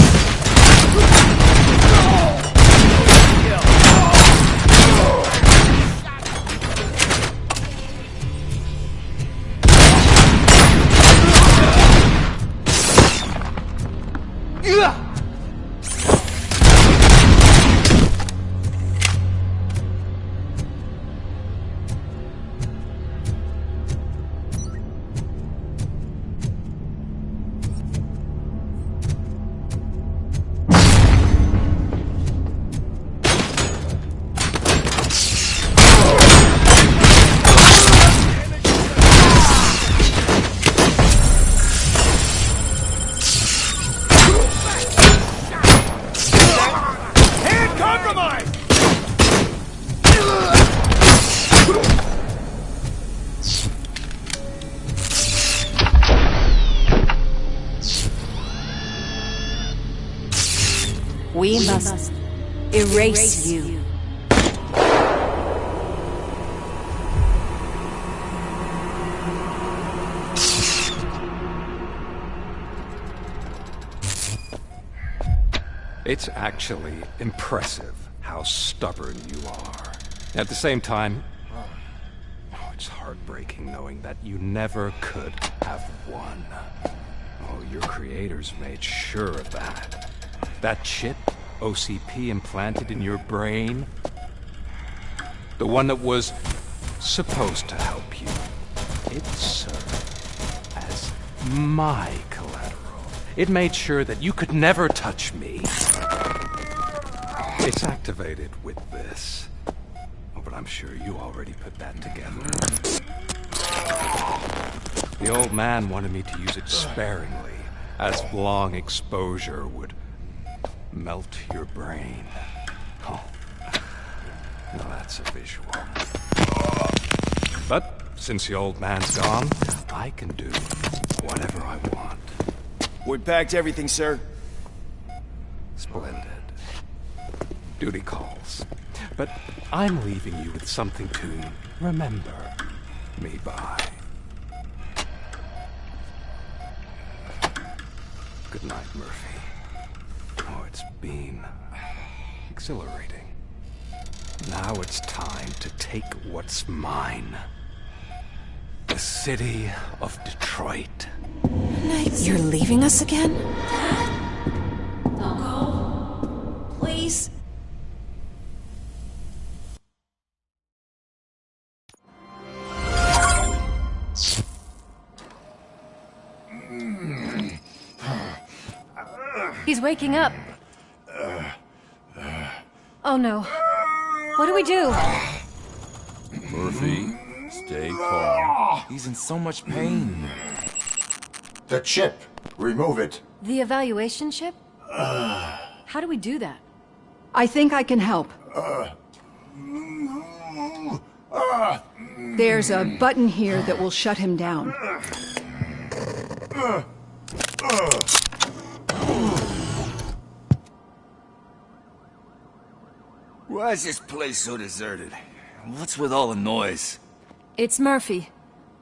We must erase you. It's actually impressive how stubborn you are. At the same time, it's heartbreaking knowing that you never could have won. Oh, your creators made sure of that. That chip OCP implanted in your brain, the one that was supposed to help you, it served as my collateral. It made sure that you could never touch me. It's activated with this. Oh, but I'm sure you already put that together. The old man wanted me to use it sparingly, as long exposure would melt your brain. Oh, now that's a visual. But since the old man's gone, I can do whatever I want. We packed everything, sir. Splendid. Duty calls. But I'm leaving you with something to remember me by. Good night, Murphy. Oh, it's been exhilarating. Now it's time to take what's mine. The city of Detroit. You're leaving us again? Don't go. Please. He's waking up. Oh no. What do we do? Murphy, stay calm. He's in so much pain. The chip. Remove it. The evaluation chip? How do we do that? I think I can help. There's a button here that will shut him down. Why is this place so deserted? What's with all the noise? It's Murphy.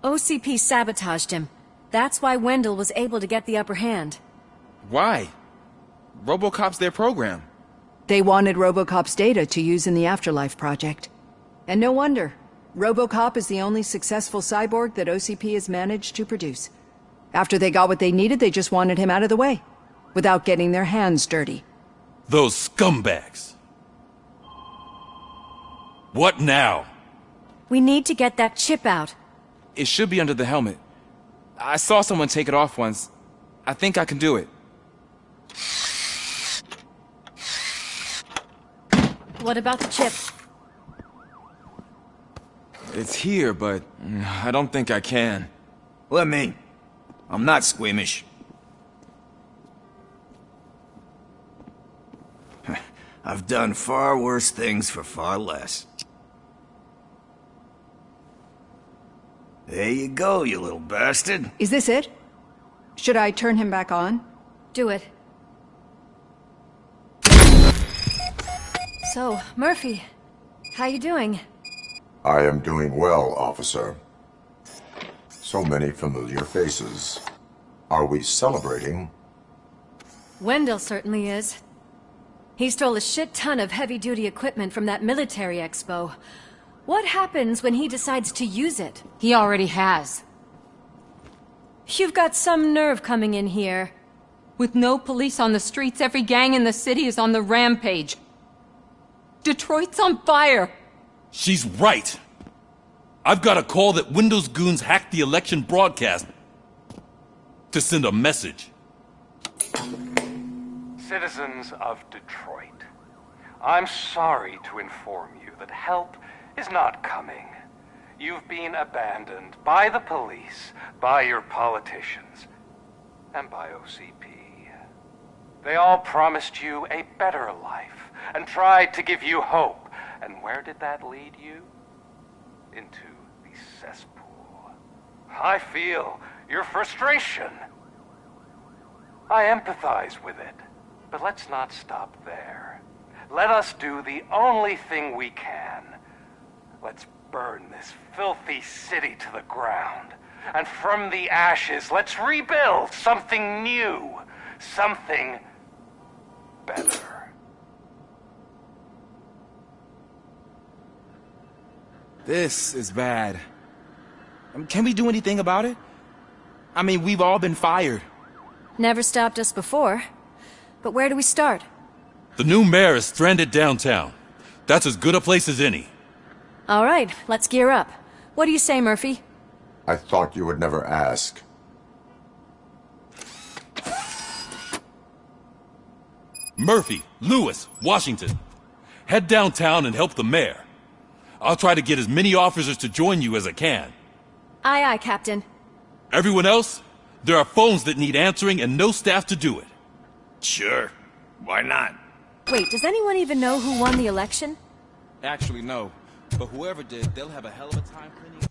OCP sabotaged him. That's why Wendell was able to get the upper hand. Why? Robocop's their program. They wanted Robocop's data to use in the Afterlife project. And no wonder. Robocop is the only successful cyborg that OCP has managed to produce. After they got what they needed, they just wanted him out of the way, without getting their hands dirty. Those scumbags. What now? We need to get that chip out. It should be under the helmet. I saw someone take it off once. I think I can do it. What about the chip? It's here, but I don't think I can. Let me. I'm not squeamish. I've done far worse things for far less. There you go, you little bastard. Is this it? Should I turn him back on? Do it. So, Murphy, how you doing? I am doing well, officer. So many familiar faces. Are we celebrating? Wendell certainly is. He stole a shit ton of heavy-duty equipment from that military expo. What happens when he decides to use it? He already has. You've got some nerve coming in here. With no police on the streets, every gang in the city is on the rampage. Detroit's on fire! She's right! I've got a call that Wendell's goons hacked the election broadcast to send a message. Citizens of Detroit, I'm sorry to inform you that help is not coming. You've been abandoned by the police, by your politicians, and by OCP. They all promised you a better life and tried to give you hope. And where did that lead you? Into the cesspool. I feel your frustration. I empathize with it. But let's not stop there. Let us do the only thing we can. Let's burn this filthy city to the ground. And from the ashes, let's rebuild something new. Something better. This is bad. Can we do anything about it? I mean, we've all been fired. Never stopped us before. But where do we start? The new mayor is stranded downtown. That's as good a place as any. All right, let's gear up. What do you say, Murphy? I thought you would never ask. Murphy, Lewis, Washington. Head downtown and help the mayor. I'll try to get as many officers to join you as I can. Aye, aye, Captain. Everyone else? There are phones that need answering and no staff to do it. Sure. Why not? Wait, does anyone even know who won the election? Actually, no. But whoever did, they'll have a hell of a time cleaning up.